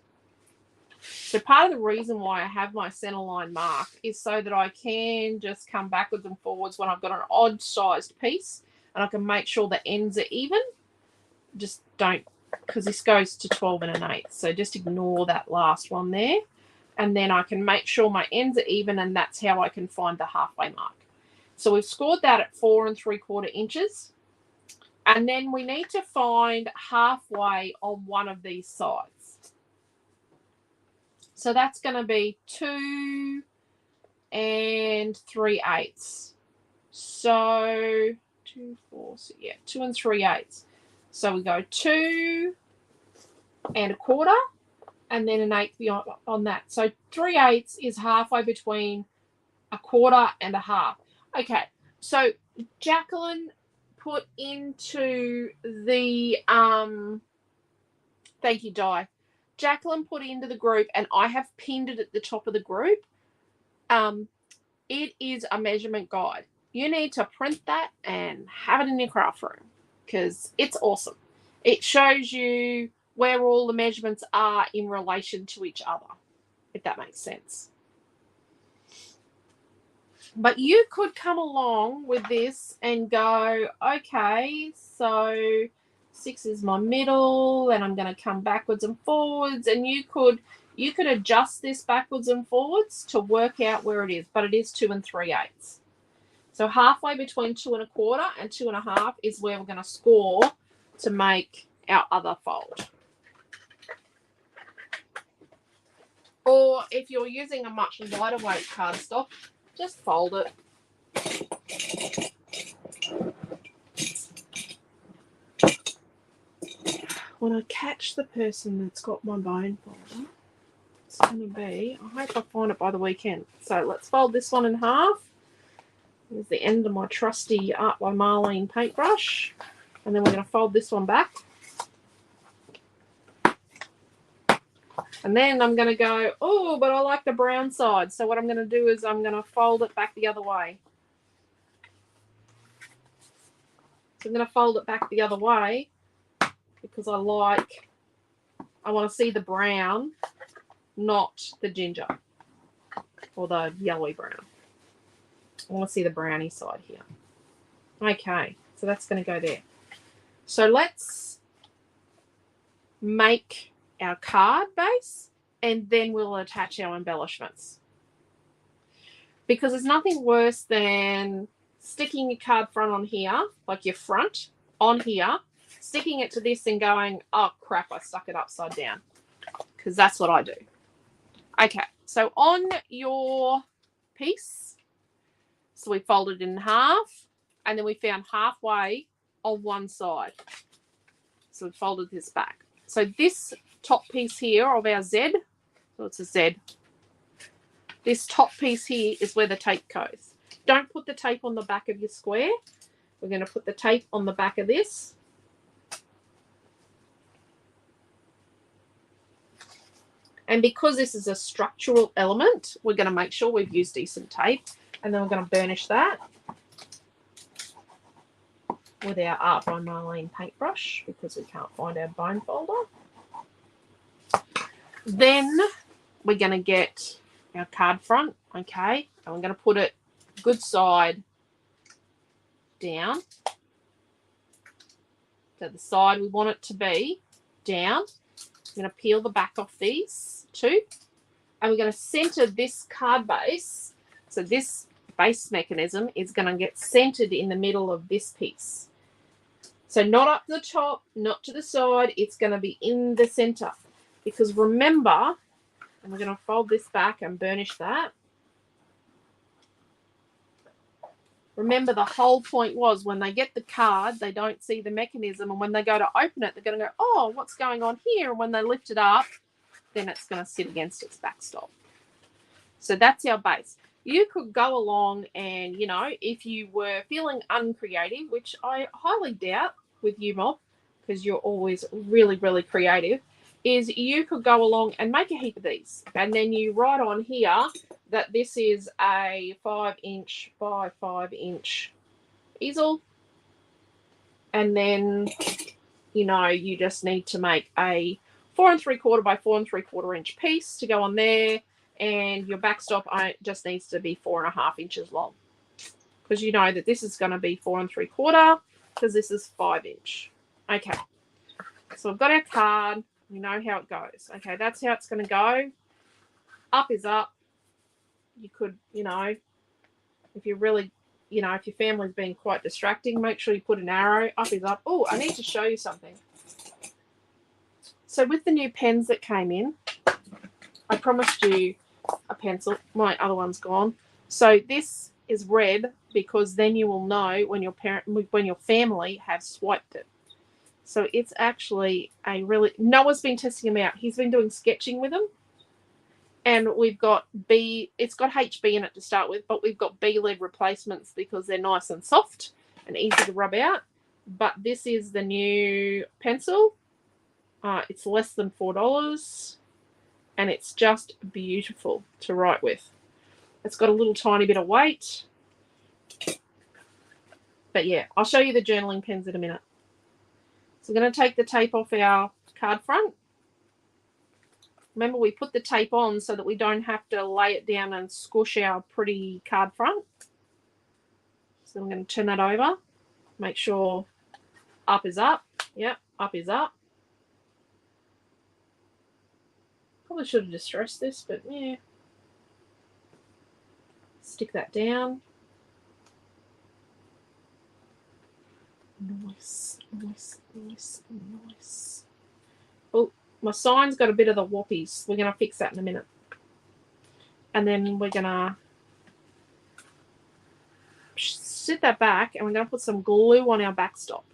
So part of the reason why I have my center line marked is so that I can just come backwards and forwards when I've got an odd sized piece, and I can make sure the ends are even. Just don't, because this goes to 12 1/8. So just ignore that last one there. And then I can make sure my ends are even, and that's how I can find the halfway mark. So we've scored that at 4 3/4 inches. And then we need to find halfway on one of these sides. So that's going to be 2 3/8. So 2 4, so yeah, 2 3/8. So we go 2 1/4 and then 1/8 beyond on that. So 3/8 is halfway between 1/4 and 1/2. Okay, so Jacqueline put into the thank you, Di. Jacqueline put into the group, and I have pinned it at the top of the group. It is a measurement guide. You need to print that and have it in your craft room because it's awesome. It shows you where all the measurements are in relation to each other, if that makes sense. But you could come along with this and go, okay, so 6 is my middle, and I'm going to come backwards and forwards, and you could adjust this backwards and forwards to work out where it is, but it is 2 3/8. So halfway between 2 1/4 and 2 1/2 is where we're going to score to make our other fold. Or if you're using a much lighter weight cardstock, just fold it. When I catch the person that's got my bone folder, it's going to be, I hope I find it by the weekend. So let's fold this one in half. Here's the end of my trusty Art by Marlene paintbrush. And then we're going to fold this one back. And then I'm going to go, oh, but I like the brown side. So what I'm going to do is I'm going to fold it back the other way. So I'm going to fold it back the other way because I want to see the brown, not the ginger or the yellowy brown. I want to see the brownie side here. Okay, so that's going to go there. So let's make our card base and then we'll attach our embellishments. Because there's nothing worse than sticking your card front on here, like your front on here, sticking it to this and going, oh crap, I stuck it upside down. Because that's what I do. Okay, so on your piece, so we folded in half and then we found halfway on one side. So we folded this back. So this top piece here of our Z, so it's a Z. This top piece here is where the tape goes. Don't put the tape on the back of your square. We're going to put the tape on the back of this. And because this is a structural element, we're going to make sure we've used decent tape. And then we're going to burnish that with our Art by Marlene paintbrush because we can't find our bone folder. Then we're going to get our card front, okay? And we're going to put it good side down. So the side we want it to be down. I'm going to peel the back off these two. And we're going to center this card base. So this base mechanism is going to get centered in the middle of this piece. So not up the top, not to the side. It's going to be in the center. Because remember, and we're going to fold this back and burnish that. Remember, the whole point was when they get the card, they don't see the mechanism. And when they go to open it, they're going to go, oh, what's going on here? And when they lift it up, then it's going to sit against its backstop. So that's our base. You could go along and, you know, if you were feeling uncreative, which I highly doubt with you, Mob, because you're always really, really creative, is you could go along and make a heap of these. And then you write on here that this is a 5-inch by 5-inch easel. And then, you know, you just need to make a 4 3/4 by 4 3/4 inch piece to go on there. And your backstop just needs to be 4.5 inches long. Because you know that this is going to be 4 3/4 because this is 5-inch. Okay. So we've got our card. We know how it goes. Okay, that's how it's going to go. Up is up. You could, you know, if you're really, you know, if your family's being quite distracting, make sure you put an arrow. Up is up. Oh, I need to show you something. So with the new pens that came in, I promised you a pencil. My other one's gone. So this is red because then you will know when your family have swiped it. So it's actually a really, Noah's been testing them out. He's been doing sketching with them. And we've got it's got HB in it to start with, but we've got B lead replacements because they're nice and soft and easy to rub out. But this is the new pencil. It's less than $4. And it's just beautiful to write with. It's got a little tiny bit of weight. But yeah, I'll show you the journaling pens in a minute. So we're going to take the tape off our card front. Remember, we put the tape on so that we don't have to lay it down and squish our pretty card front. So I'm going to turn that over. Make sure up is up. Yep, up is up. Probably should have distressed this, but yeah. Stick that down. Nice, nice, nice, nice. Oh, my sign's got a bit of the whoppies. We're going to fix that in a minute. And then we're going to sit that back and we're going to put some glue on our backstop.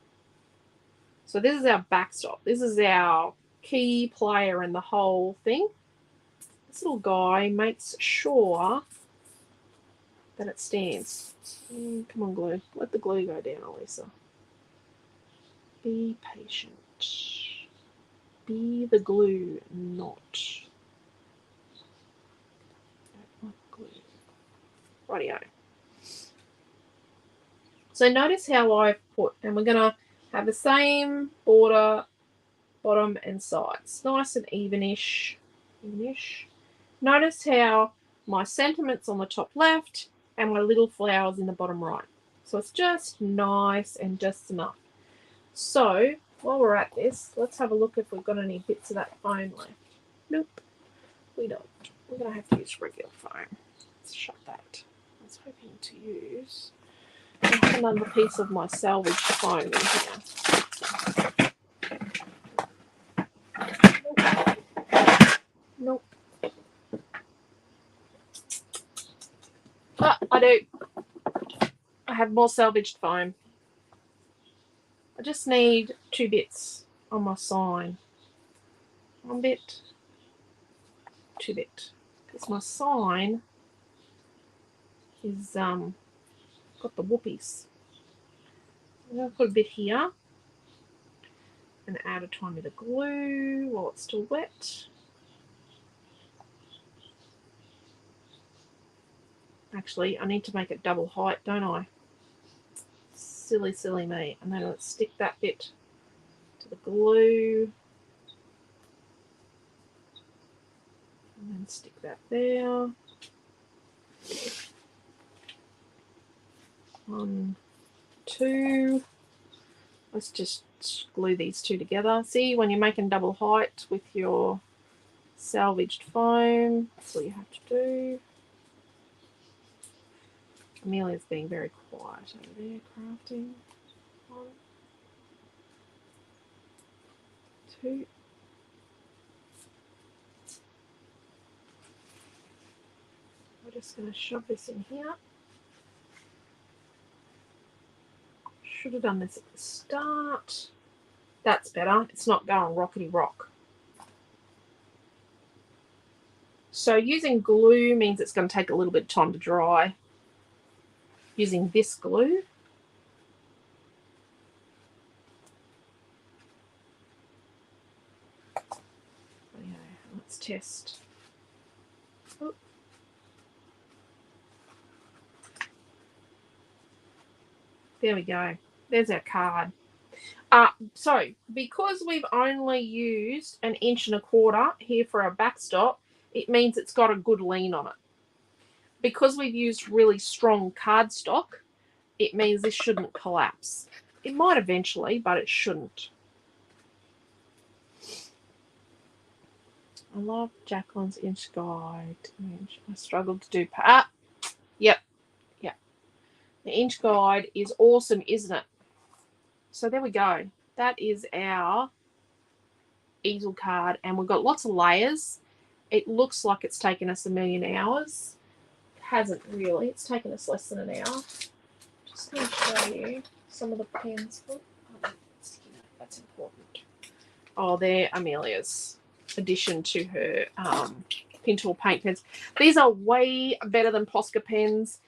So this is our backstop. This is our key player in the whole thing. This little guy makes sure that it stands. Come on, glue. Let the glue go down, Alicia. Be patient. Be the glue, not glue. Rightio. So notice how I've put, and we're going to have the same border, bottom and sides. Nice and evenish. Notice how my sentiment's on the top left and my little flowers in the bottom right. So it's just nice and just enough. So while we're at this, let's have a look if we've got any bits of that foam left. Nope, we don't. We're going to have to use regular foam. Let's shut that. I was hoping to use another piece of my salvaged foam in here. Nope. Ah, I do. I have more salvaged foam. I just need 2 bits on my sign. 1 bit, 2 bit. Because my sign is got the whoopies. I'm going to put a bit here and add a tiny bit of glue while it's still wet. Actually, I need to make it double height, don't I? Silly, silly me. And then let's stick that bit to the glue. And then stick that there. 1, 2. Let's just glue these two together. See, when you're making double height with your salvaged foam, that's all you have to do. Amelia's being very quiet over there, crafting. 1, 2. We're just going to shove this in here. Should have done this at the start. That's better. It's not going rockety rock. So using glue means it's going to take a little bit of time to dry. Using this glue. Okay, let's test. Oh. There we go. There's our card. So because we've only used 1 1/4 inch here for our backstop, it means it's got a good lean on it. Because we've used really strong cardstock, it means this shouldn't collapse. It might eventually, but it shouldn't. I love Jacqueline's inch guide. I struggled to do Yep. The inch guide is awesome, isn't it? So there we go. That is our easel card, and we've got lots of layers. It looks like it's taken us 1,000,000 hours. It hasn't really. It's taken us less than an hour. Just going to show you some of the pens. Oh, that's important. Oh, they're Amelia's addition to her pin tool paint pens. These are way better than Posca pens.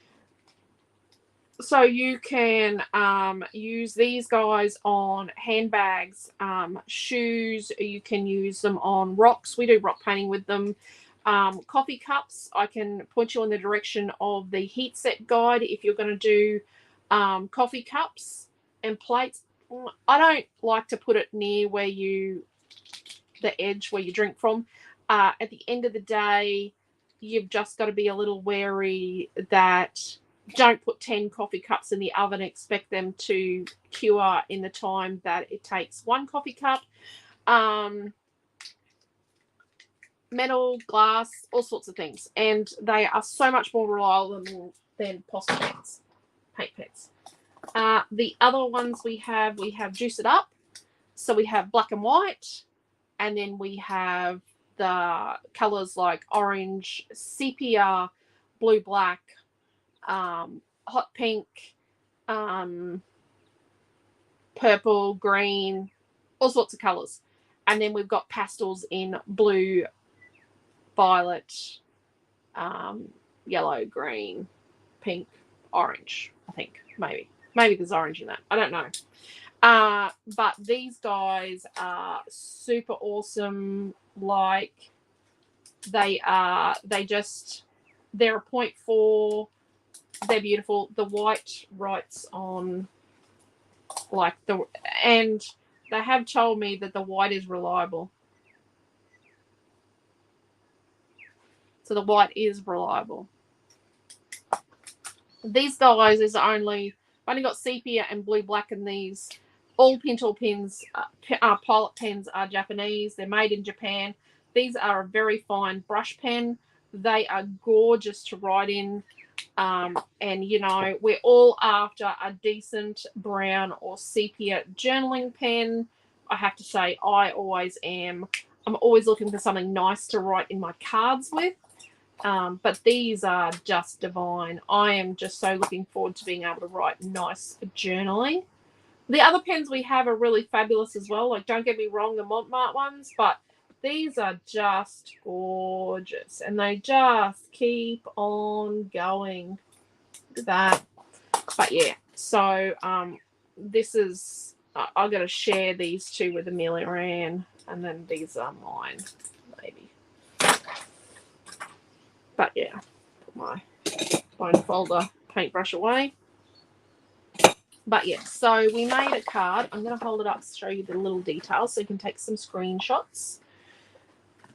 So you can use these guys on handbags, shoes. You can use them on rocks. We do rock painting with them. Coffee cups. I can point you in the direction of the heat set guide if you're going to do coffee cups and plates. I don't like to put it near where the edge where you drink from. At the end of the day, you've just got to be a little wary that don't put 10 coffee cups in the oven and expect them to cure in the time that it takes 1 coffee cup. Metal, glass, all sorts of things. And they are so much more reliable than Posca pens, paint pens. The other ones we have Juice It Up. So we have black and white. And then we have the colours like orange, sepia, blue, black, hot pink, purple, green, all sorts of colours. And then we've got pastels in blue, violet, yellow, green, pink, orange, I think. Maybe there's orange in that. I don't know. But these guys are super awesome. Like they're a 0.4. They're beautiful. The white writes on and they have told me that the white is reliable. So the white is reliable. These guys is I've only got sepia and blue, black in these. All pin tool pens, pilot pens are Japanese. They're made in Japan. These are a very fine brush pen. They are gorgeous to write in. And, you know, we're all after a decent brown or sepia journaling pen. I have to say, I always am. I'm always looking for something nice to write in my cards with. But these are just divine. I am just so looking forward to being able to write nice journaling. The other pens we have are really fabulous as well. Like, don't get me wrong, the Montmartre ones, but these are just gorgeous. And they just keep on going. Look at that. But yeah, so this is, I've got to share these two with Amelia Ann. And then these are mine, maybe. But yeah, put my try and fold the paintbrush away. But yeah, so we made a card. I'm going to hold it up to show you the little details so you can take some screenshots.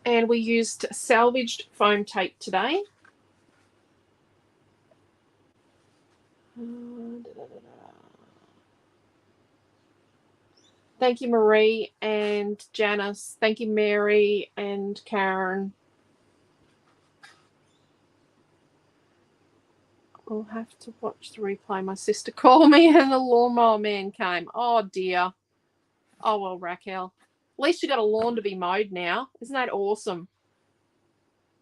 And we used salvaged foam tape today. Thank you, Marie and Janice. Thank you, Mary and Karen. I'll have to watch the replay. My sister called me and the lawnmower man came. Oh, dear. Oh, well, Raquel. At least you got a lawn to be mowed now. Isn't that awesome?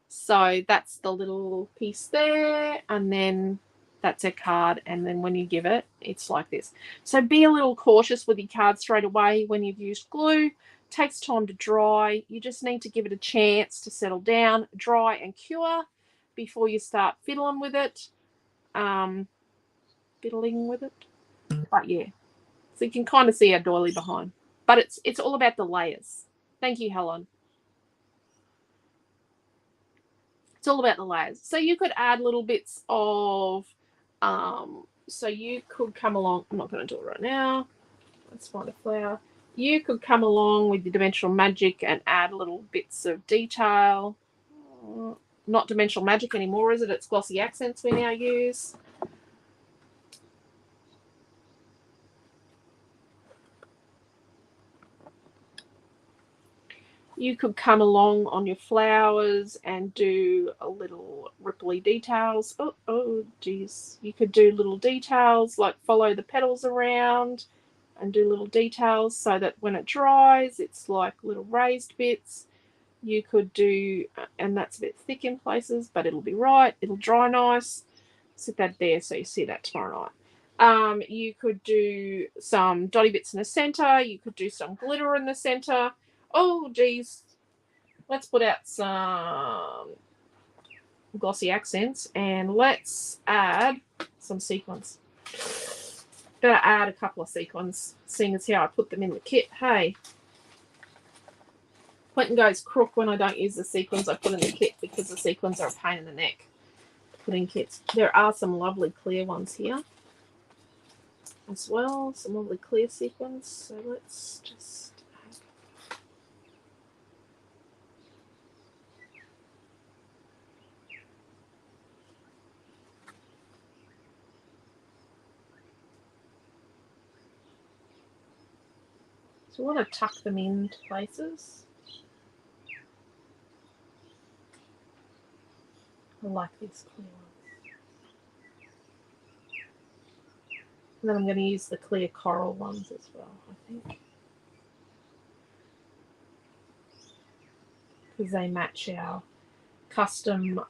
So that's the little piece there. And then that's a card. And then when you give it, it's like this. So be a little cautious with your card straight away when you've used glue. It takes time to dry. You just need to give it a chance to settle down, dry and cure before you start fiddling with it. Fiddling with it. But yeah. So you can kind of see our doily behind. But it's all about the layers. Thank you, Helen. It's all about the layers. So you could add little bits of, so you could come along. I'm not going to do it right now. Let's find a flower. You could come along with your Dimensional Magic and add little bits of detail. Not Dimensional Magic anymore, is it? It's Glossy Accents we now use. You could come along on your flowers and do a little ripply details. Oh, geez. You could do little details, like follow the petals around and do little details so that when it dries, it's like little raised bits. You could do, and that's a bit thick in places, but it'll be right. It'll dry nice. Sit that there so you see that tomorrow night. You could do some dotty bits in the center. You could do some glitter in the center. Oh, geez. Let's put out some Glossy Accents and let's add some sequins. Better add a couple of sequins, seeing as how I put them in the kit. Hey. Quentin goes crook when I don't use the sequins I put in the kit because the sequins are a pain in the neck to put in kits. There are some lovely clear ones here as well. Some lovely clear sequins. So let's just... So we want to tuck them into places. I like these clear ones. And then I'm going to use the clear coral ones as well, I think. Because they match our custom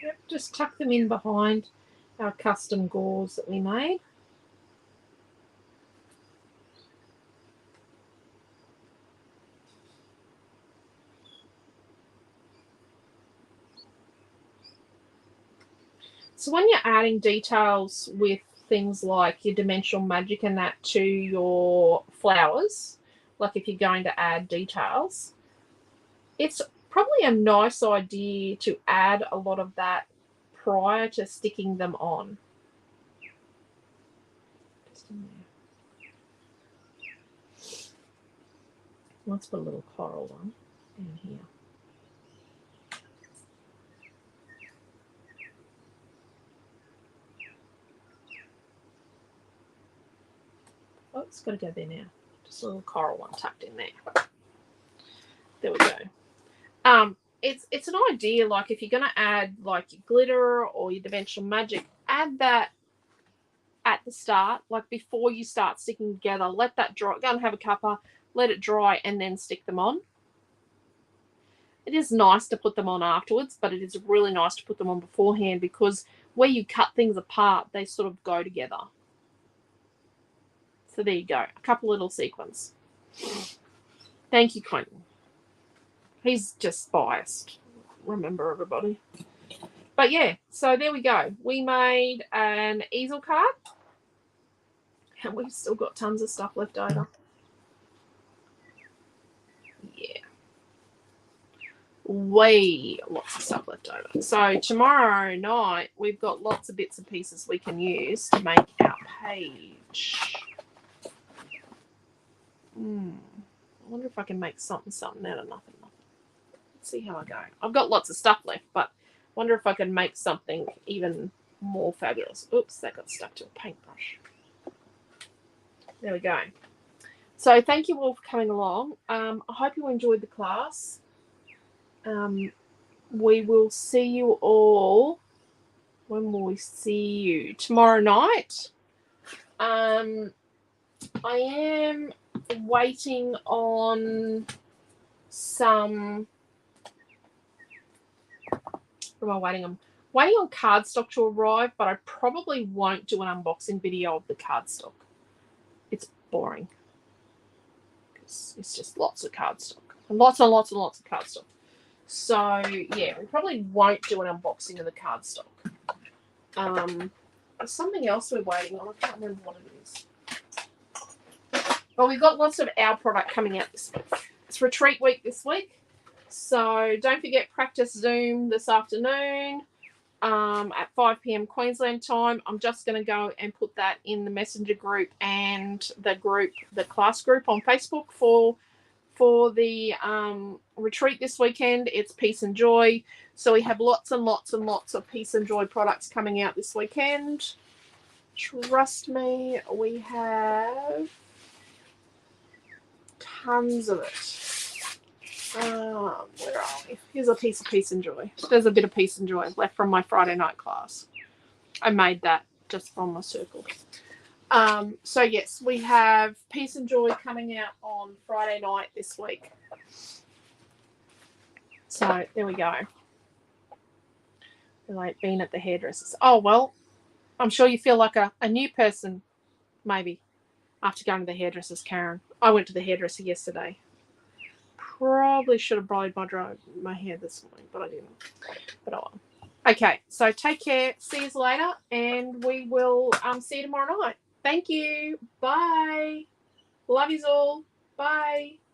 yep, just tuck them in behind our custom gauze that we made. So when you're adding details with things like your Dimensional Magic and that to your flowers, like if you're going to add details, it's probably a nice idea to add a lot of that prior to sticking them on. Just in there. Let's put a little coral one in here. Oh, it's got to go there now. Just a little coral one tucked in there. There we go. It's an idea, like if you're going to add like your glitter or your Dimensional Magic, add that at the start, like before you start sticking together. Let that dry. Go and have a cuppa, let it dry, and then stick them on. It is nice to put them on afterwards, but it is really nice to put them on beforehand because where you cut things apart, they sort of go together. So there you go. A couple little sequins. Thank you, Quentin. He's just biased. Remember, everybody. But yeah, so there we go. We made an easel card. And we've still got tons of stuff left over. Yeah. way lots of stuff left over. So tomorrow night we've got lots of bits and pieces we can use to make our page. I wonder if I can make something out of nothing. Let's see how I go. I've got lots of stuff left, but I wonder if I can make something even more fabulous. Oops, that got stuck to a paintbrush. There we go. So thank you all for coming along. I hope you enjoyed the class. We will see you all. When will we see you? Tomorrow night. I am waiting on some. What am I waiting on? Waiting on cardstock to arrive, but I probably won't do an unboxing video of the cardstock. It's boring. It's just lots of cardstock. Lots and lots and lots of cardstock. So, yeah, we probably won't do an unboxing of the cardstock. There's something else we're waiting on. I can't remember what it is. But we've got lots of our product coming out this week. It's retreat week this week. So don't forget, practice Zoom this afternoon at 5 p.m. Queensland time. I'm just going to go and put that in the messenger group and the class group on Facebook for the retreat this weekend. It's Peace and Joy. So we have lots and lots and lots of Peace and Joy products coming out this weekend. Trust me, we have tons of it. Where are we? Here's a piece of Peace and Joy. There's a bit of Peace and Joy left from my Friday night class. I made that just from my circle. So yes, we have Peace and Joy coming out on Friday night this week. So there we go. Like being at the hairdressers. Oh well, I'm sure you feel like a new person, maybe, after going to the hairdressers, Karen. I went to the hairdresser yesterday. Probably should have braied my hair this morning, but I didn't. But oh well. Okay, so take care. See you later, and we will see you tomorrow night. Thank you. Bye. Love yous all. Bye.